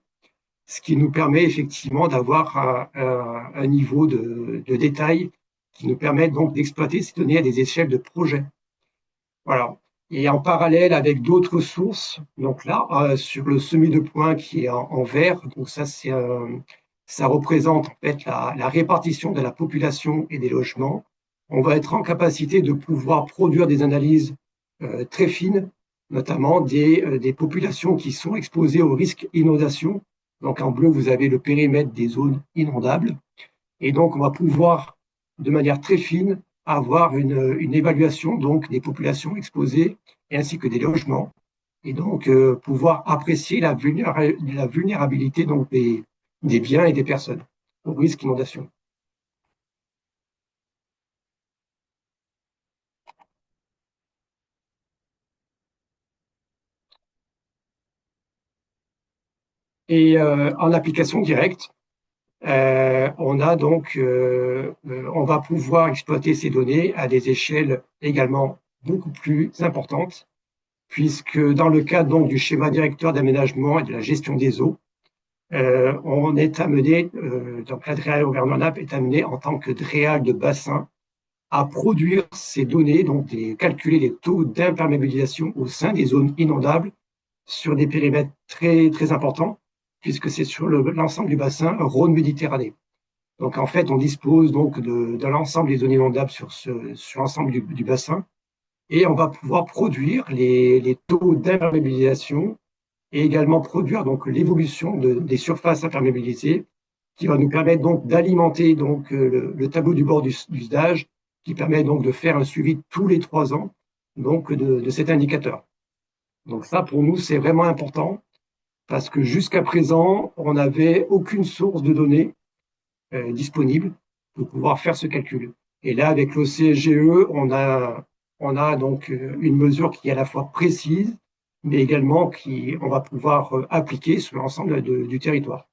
ce qui nous permet effectivement d'avoir un niveau de détail qui nous permet donc d'exploiter ces données à des échelles de projet. Voilà. Et en parallèle avec d'autres sources, donc là, sur le semis de points qui est en vert, donc ça, ça représente en fait la répartition de la population et des logements. On va être en capacité de pouvoir produire des analyses très fines, notamment des populations qui sont exposées au risque inondation. Donc en bleu, vous avez le périmètre des zones inondables. Et donc, on va pouvoir, de manière très fine, avoir une évaluation donc des populations exposées ainsi que des logements, et donc pouvoir apprécier la vulnérabilité donc des biens et des personnes au risque d'inondation. Et en application directe, on va pouvoir exploiter ces données à des échelles également beaucoup plus importantes, puisque dans le cadre donc du schéma directeur d'aménagement et de la gestion des eaux, on est amené, donc la DREAL Auvergne-Rhône-Alpes est amené en tant que DREAL de bassin à produire ces données, donc calculer les taux d'imperméabilisation au sein des zones inondables sur des périmètres très, très importants, puisque c'est sur l'ensemble du bassin Rhône-Méditerranée. Donc en fait, on dispose donc de l'ensemble des zones inondables sur l'ensemble du bassin, et on va pouvoir produire les taux d'imperméabilisation et également produire donc l'évolution des surfaces imperméabilisées qui va nous permettre donc d'alimenter donc le tableau du bord d'usage qui permet donc de faire un suivi tous les 3 ans donc de cet indicateur. Donc ça pour nous c'est vraiment important parce que jusqu'à présent on n'avait aucune source de données disponible pour pouvoir faire ce calcul. Et là avec l'OCGE on a donc une mesure qui est à la fois précise mais également on va pouvoir appliquer sur l'ensemble du territoire.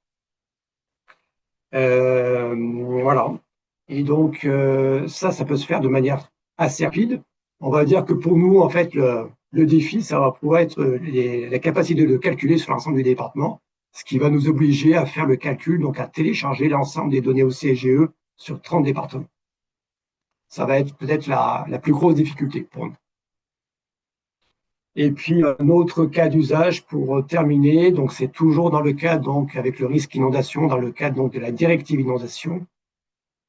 Voilà. Et donc, ça peut se faire de manière assez rapide. On va dire que pour nous, en fait, le défi, ça va pouvoir être la capacité de calculer sur l'ensemble du département, ce qui va nous obliger à faire le calcul, donc à télécharger l'ensemble des données au CGE sur 30 départements. Ça va être peut-être la plus grosse difficulté pour nous. Et puis, un autre cas d'usage pour terminer, donc c'est toujours dans le cadre, donc avec le risque inondation, dans le cadre donc de la directive inondation,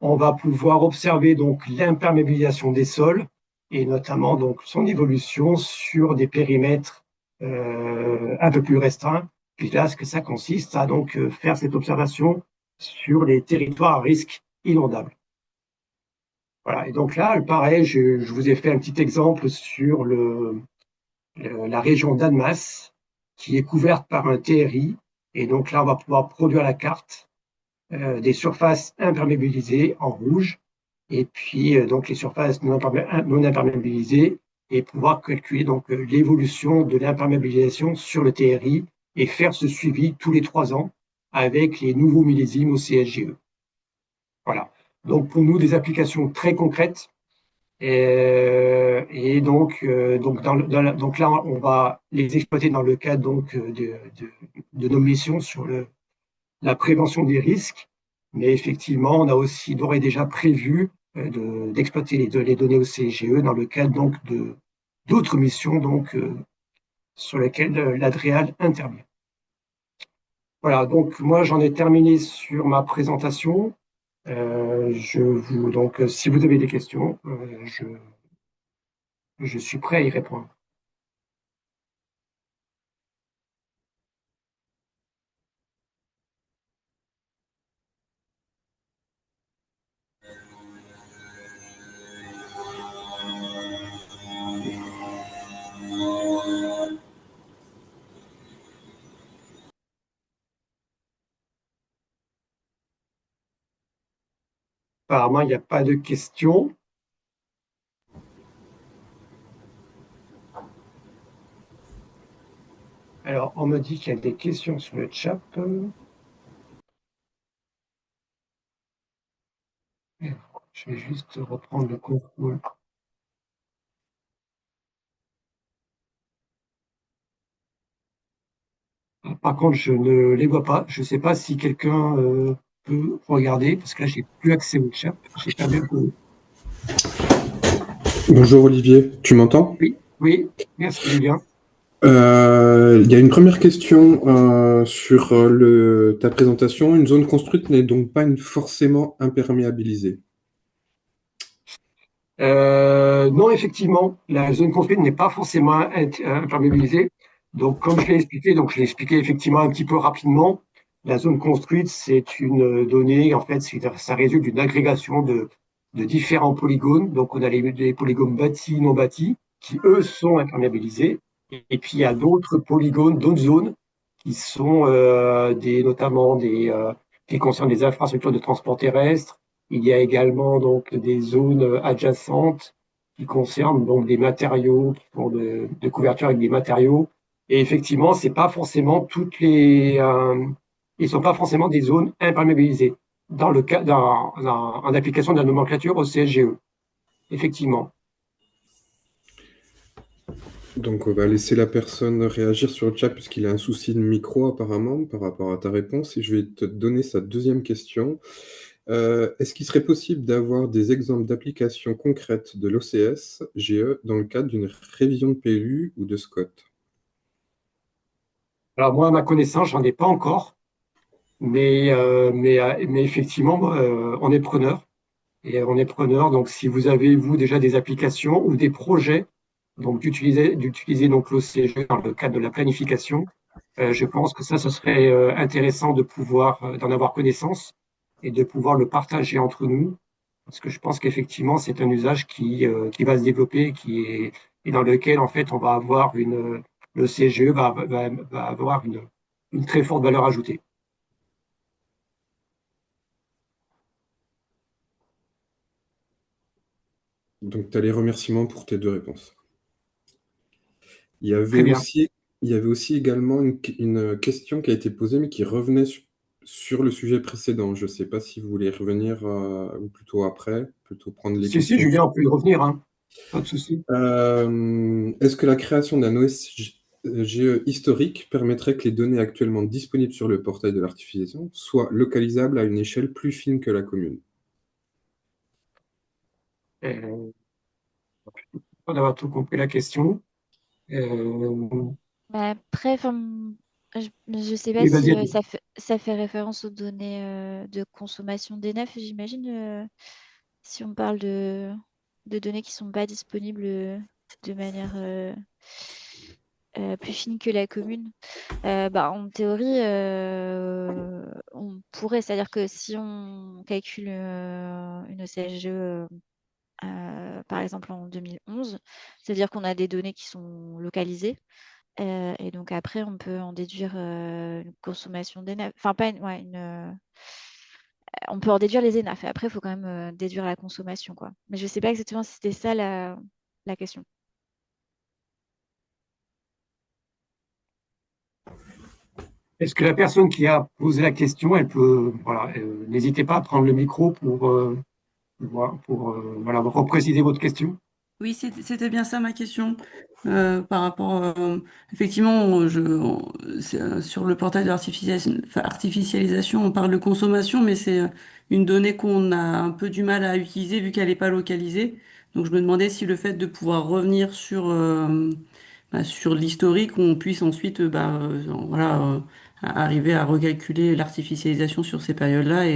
on va pouvoir observer donc l'imperméabilisation des sols et notamment donc son évolution sur des périmètres un peu plus restreints. Puis là, ce que ça consiste à donc faire cette observation sur les territoires à risque inondable. Voilà. Et donc là, pareil, je vous ai fait un petit exemple sur la région d'Annemasse, qui est couverte par un TRI. Et donc là, on va pouvoir produire la carte des surfaces imperméabilisées en rouge, et puis donc les surfaces non imperméabilisées, et pouvoir calculer donc l'évolution de l'imperméabilisation sur le TRI et faire ce suivi tous les 3 ans avec les nouveaux millésimes au CSGE. Voilà. Donc pour nous, des applications très concrètes. Et donc là, on va les exploiter dans le cadre donc de nos missions sur la prévention des risques. Mais effectivement, on a aussi d'ores et déjà prévu d'exploiter les données au CGE dans le cadre donc d'autres missions donc sur lesquelles l'Adréal intervient. Voilà, donc moi j'en ai terminé sur ma présentation. Donc si vous avez des questions, je suis prêt à y répondre. Apparemment, il n'y a pas de questions. Alors, on me dit qu'il y a des questions sur le chat. Je vais juste reprendre le contrôle. Par contre, je ne les vois pas. Je ne sais pas si quelqu'un peut regarder, parce que là, j'ai plus accès au chat. J'ai perdu un peu. Bonjour Olivier, tu m'entends? Oui, oui, merci Julien. Il y a une première question sur ta présentation. Une zone construite n'est donc pas forcément imperméabilisée. Non, effectivement, la zone construite n'est pas forcément imperméabilisée. Donc, comme je l'ai expliqué effectivement un petit peu rapidement. La zone construite, c'est une donnée, en fait, ça résulte d'une agrégation de différents polygones. Donc, on a les polygones bâtis, non bâtis, qui eux sont imperméabilisés. Et puis, il y a d'autres polygones, d'autres zones, qui sont notamment qui concernent des infrastructures de transport terrestre. Il y a également donc des zones adjacentes qui concernent donc des matériaux, qui font de couverture avec des matériaux. Et effectivement, c'est pas forcément ils sont pas forcément des zones imperméabilisées dans le cas en application de la nomenclature au CSGE. Effectivement. Donc on va laisser la personne réagir sur le chat puisqu'il a un souci de micro apparemment par rapport à ta réponse et je vais te donner sa deuxième question. Est-ce qu'il serait possible d'avoir des exemples d'applications concrètes de l'OCS GE dans le cadre d'une révision de PLU ou de SCOT? Alors moi, à ma connaissance, j'en ai pas encore, mais effectivement, on est preneur. Et on est preneur. Donc, si vous avez, vous, déjà des applications ou des projets, donc d'utiliser donc l'OCG dans le cadre de la planification, je pense que ça, ce serait intéressant de pouvoir d'en avoir connaissance et de pouvoir le partager entre nous, parce que je pense qu'effectivement, c'est un usage qui va se développer, et dans lequel, en fait, on va avoir le CGE va avoir une très forte valeur ajoutée. Donc tu as les remerciements pour tes deux réponses. Il y Très avait bien. aussi également une question qui a été posée, mais qui revenait sur le sujet précédent. Je ne sais pas si vous voulez revenir ou plutôt après, plutôt prendre les Si, questions. Julien, on peut y revenir, hein. Pas de souci. Est-ce que la création d'un OSGE historique permettrait que les données actuellement disponibles sur le portail de l'artificialisation soient localisables à une échelle plus fine que la commune? Euh, pas d'avoir tout compris la question. Euh, Bah, après, je ne sais pas oui, si vas-y, Adi. ça fait référence aux données de consommation d'ENAF, j'imagine, si on parle de données qui ne sont pas disponibles de manière plus fine que la commune. Bah, en théorie, on pourrait, c'est-à-dire que si on calcule une OCSGE, par exemple en 2011, c'est-à-dire qu'on a des données qui sont localisées. Et donc après, on peut en déduire une consommation d'ENAF. Enfin, pas une, ouais, on peut en déduire les ENAF. Et après, il faut quand même déduire la consommation, quoi. Mais je ne sais pas exactement si c'était ça la question. Est-ce que la personne qui a posé la question, elle peut, voilà, n'hésitez pas à prendre le micro pour voilà, repréciser votre question. Oui, c'était bien ça ma question. Par rapport, effectivement, sur le portail de l'artificialisation, on parle de consommation, mais c'est une donnée qu'on a un peu du mal à utiliser vu qu'elle n'est pas localisée. Donc je me demandais si le fait de pouvoir revenir sur l'historique, on puisse ensuite voilà, arriver à recalculer l'artificialisation sur ces périodes-là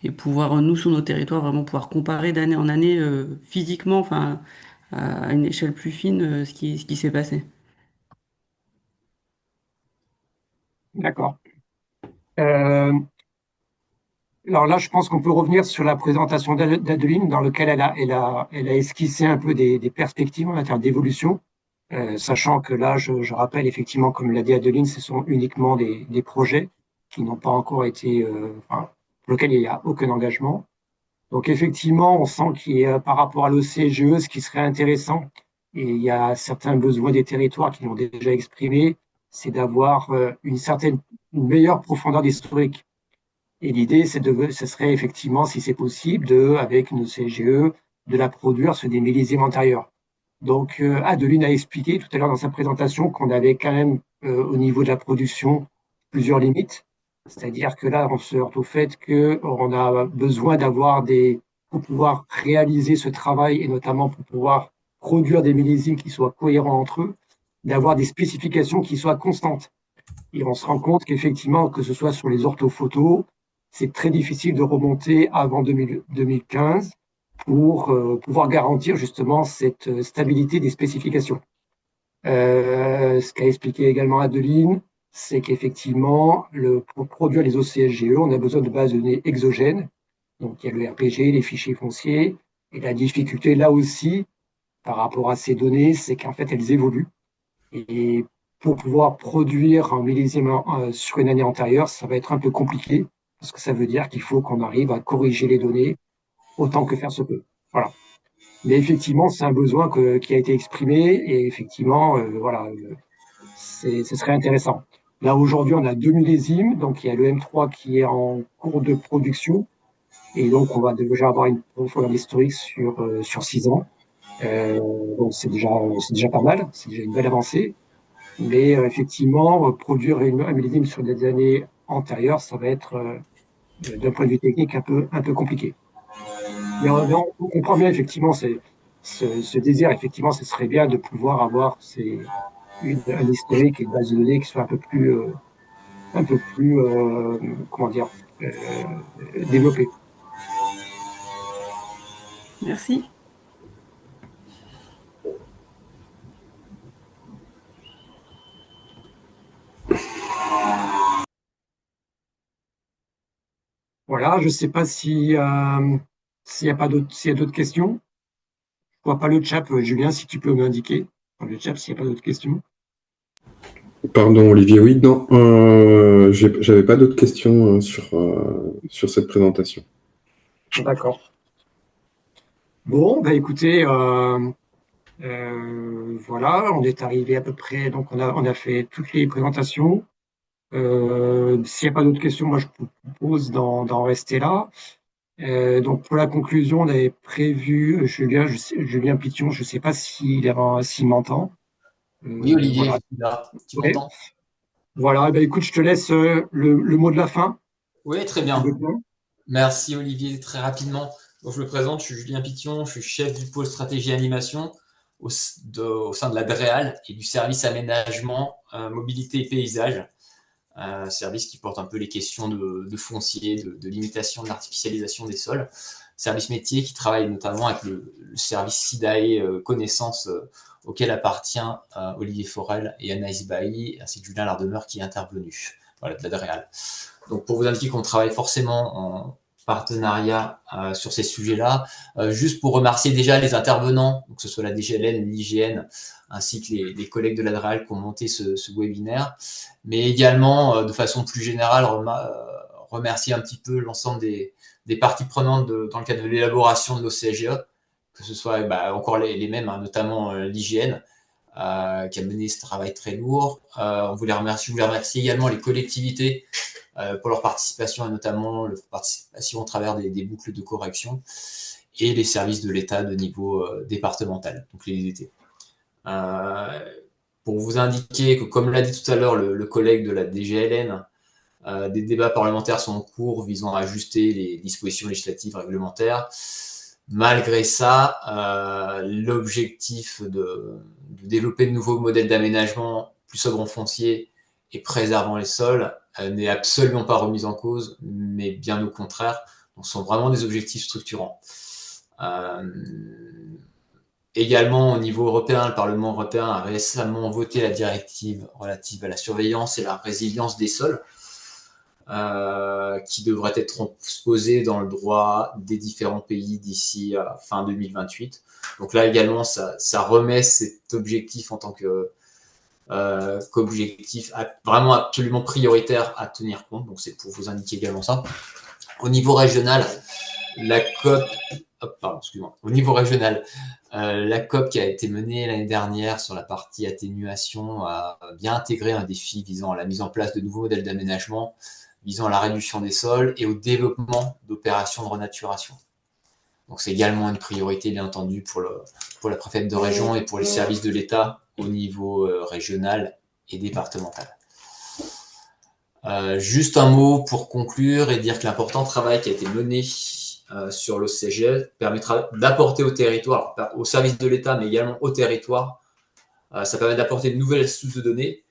et pouvoir, nous, sur nos territoires, vraiment pouvoir comparer d'année en année physiquement, enfin, à une échelle plus fine, ce qui s'est passé. D'accord. Euh, alors là, je pense qu'on peut revenir sur la présentation d'Adeline, dans laquelle elle a esquissé un peu des perspectives en matière d'évolution, sachant que là, je rappelle effectivement, comme l'a dit Adeline, ce sont uniquement des projets qui n'ont pas encore été, enfin, pour lesquels il n'y a aucun engagement. Donc effectivement, on sent qu'il y a, par rapport à l'OCGE, ce qui serait intéressant, et il y a certains besoins des territoires qui l'ont déjà exprimé, c'est d'avoir une meilleure profondeur d'historique. Et l'idée, ce serait effectivement, si c'est possible, avec une OCGE, de la produire sur des millésimes antérieurs. Donc, Adeline a expliqué tout à l'heure dans sa présentation qu'on avait quand même, au niveau de la production, plusieurs limites. C'est-à-dire que là, on se heurte au fait qu'on a besoin pour pouvoir réaliser ce travail et notamment pour pouvoir produire des millésimes qui soient cohérents entre eux, d'avoir des spécifications qui soient constantes. Et on se rend compte qu'effectivement, que ce soit sur les orthophotos, c'est très difficile de remonter avant 2015 pour pouvoir garantir justement cette stabilité des spécifications. Ce qu'a expliqué également Adeline, c'est qu'effectivement, pour produire les OCSGE, on a besoin de bases de données exogènes. Donc, il y a le RPG, les fichiers fonciers. Et la difficulté, là aussi, par rapport à ces données, c'est qu'en fait, elles évoluent. Et pour pouvoir produire un millésime sur une année antérieure, ça va être un peu compliqué, parce que ça veut dire qu'il faut qu'on arrive à corriger les données autant que faire se peut. Voilà. Mais effectivement, c'est un besoin qui a été exprimé et effectivement, voilà, ce serait intéressant. Là, aujourd'hui, on a 2 millésimes, donc il y a le M3 qui est en cours de production et donc on va déjà avoir une profondeur historique sur 6 ans. Donc c'est déjà pas mal, c'est déjà une belle avancée. Mais effectivement, produire un millésime sur des années antérieures, ça va être, d'un point de vue technique, un peu compliqué. Mais on comprend bien effectivement ce désir. Effectivement, ce serait bien de pouvoir avoir un historique et une base de données qui soit un peu plus, comment dire, développée. Merci. Voilà, je ne sais pas s'il y a d'autres questions. Je vois pas le chat, Julien, si tu peux m'indiquer dans le chat s'il n'y a pas d'autres questions. Pardon, Olivier, oui, non, j'avais pas d'autres questions sur cette présentation. D'accord. Bon, bah écoutez, voilà, on est arrivé à peu près, donc on a fait toutes les présentations. S'il n'y a pas d'autres questions, moi je vous propose d'en rester là. Donc pour la conclusion, on avait prévu Julien Pition, je ne sais pas s'il m'entend. Oui, Olivier, Voilà. je suis là. Tu Ouais. m'entends? Voilà, bah écoute, je te laisse le mot de la fin. Oui, très bien. Merci, Olivier. Très rapidement, donc, je me présente, je suis Julien Pition, je suis chef du pôle stratégie animation au sein de la DREAL et du service aménagement, mobilité et paysage. Service qui porte un peu les questions de foncier, de limitation de l'artificialisation des sols. Service métier qui travaille notamment avec le service SIDAE connaissance auquel appartient Olivier Forel et Anaïs Bailly, ainsi que Julien Lardemeur qui est intervenu, voilà, de la DREAL. Donc pour vous indiquer qu'on travaille forcément en partenariat sur ces sujets-là. Juste pour remercier déjà les intervenants, que ce soit la DGLN, l'IGN, ainsi que les collègues de la DREAL qui ont monté ce webinaire, mais également de façon plus générale remercier un petit peu l'ensemble des parties prenantes dans le cadre de l'élaboration de l'OCGE, que ce soit encore les mêmes, hein, notamment l'IGN, qui a mené ce travail très lourd. Je voulais remercier également les collectivités pour leur participation, et notamment leur participation au travers des boucles de correction, et les services de l'État de niveau départemental, donc les DDT. Pour vous indiquer que, comme l'a dit tout à l'heure le collègue de la DGLN, des débats parlementaires sont en cours visant à ajuster les dispositions législatives réglementaires. Malgré ça, l'objectif de développer de nouveaux modèles d'aménagement plus sobres en foncier et préservant les sols n'est absolument pas remis en cause, mais bien au contraire. Donc, ce sont vraiment des objectifs structurants. Également, au niveau européen, le Parlement européen a récemment voté la directive relative à la surveillance et la résilience des sols, qui devrait être transposée dans le droit des différents pays d'ici à fin 2028. Donc là également, ça remet cet objectif en tant qu'objectif vraiment absolument prioritaire à tenir compte. Donc c'est pour vous indiquer également ça. Au niveau régional, la COP, pardon, excuse-moi, au niveau régional, la COP qui a été menée l'année dernière sur la partie atténuation a bien intégré un défi visant à la mise en place de nouveaux modèles d'aménagement, visant à la réduction des sols et au développement d'opérations de renaturation. Donc c'est également une priorité, bien entendu, pour la préfète de région et pour les services de l'État au niveau régional et départemental. Juste un mot pour conclure et dire que l'important travail qui a été mené sur l'OCGE permettra d'apporter au territoire, au service de l'État, mais également au territoire, ça permet d'apporter de nouvelles sources de données,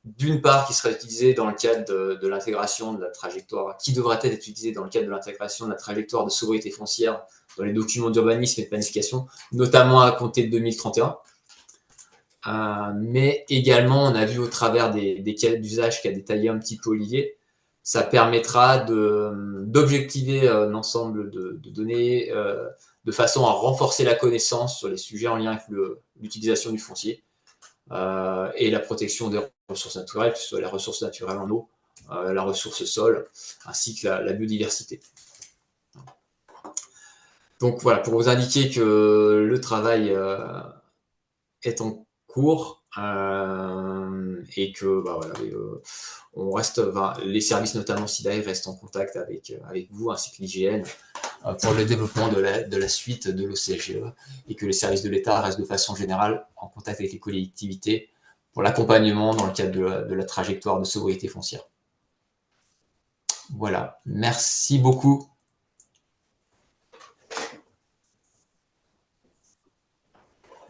d'une part qui sera utilisée dans le cadre de l'intégration de la trajectoire, qui devrait être utilisée dans le cadre de l'intégration de la trajectoire de sobriété foncière dans les documents d'urbanisme et de planification, notamment à compter de 2031. Mais également, on a vu au travers des cas d'usage qu'a détaillé un petit peu Olivier, ça permettra d'objectiver un ensemble de données de façon à renforcer la connaissance sur les sujets en lien avec l'utilisation du foncier et la protection des ressources naturelles, que ce soit les ressources naturelles en eau, la ressource sol, ainsi que la biodiversité. Donc voilà, pour vous indiquer que le travail est en cours et que voilà, on reste, les services notamment SIDAE restent en contact avec vous ainsi que l'IGN pour le développement de la suite de l'OCGE et que les services de l'État restent de façon générale en contact avec les collectivités pour l'accompagnement dans le cadre de la trajectoire de sobriété foncière. Voilà, merci beaucoup.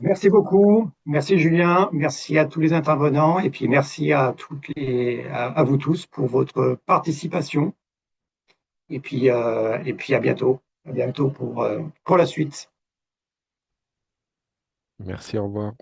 Merci beaucoup. Merci Julien. Merci à tous les intervenants et puis merci à à vous tous pour votre participation. Et puis à bientôt. À bientôt pour la suite. Merci, au revoir.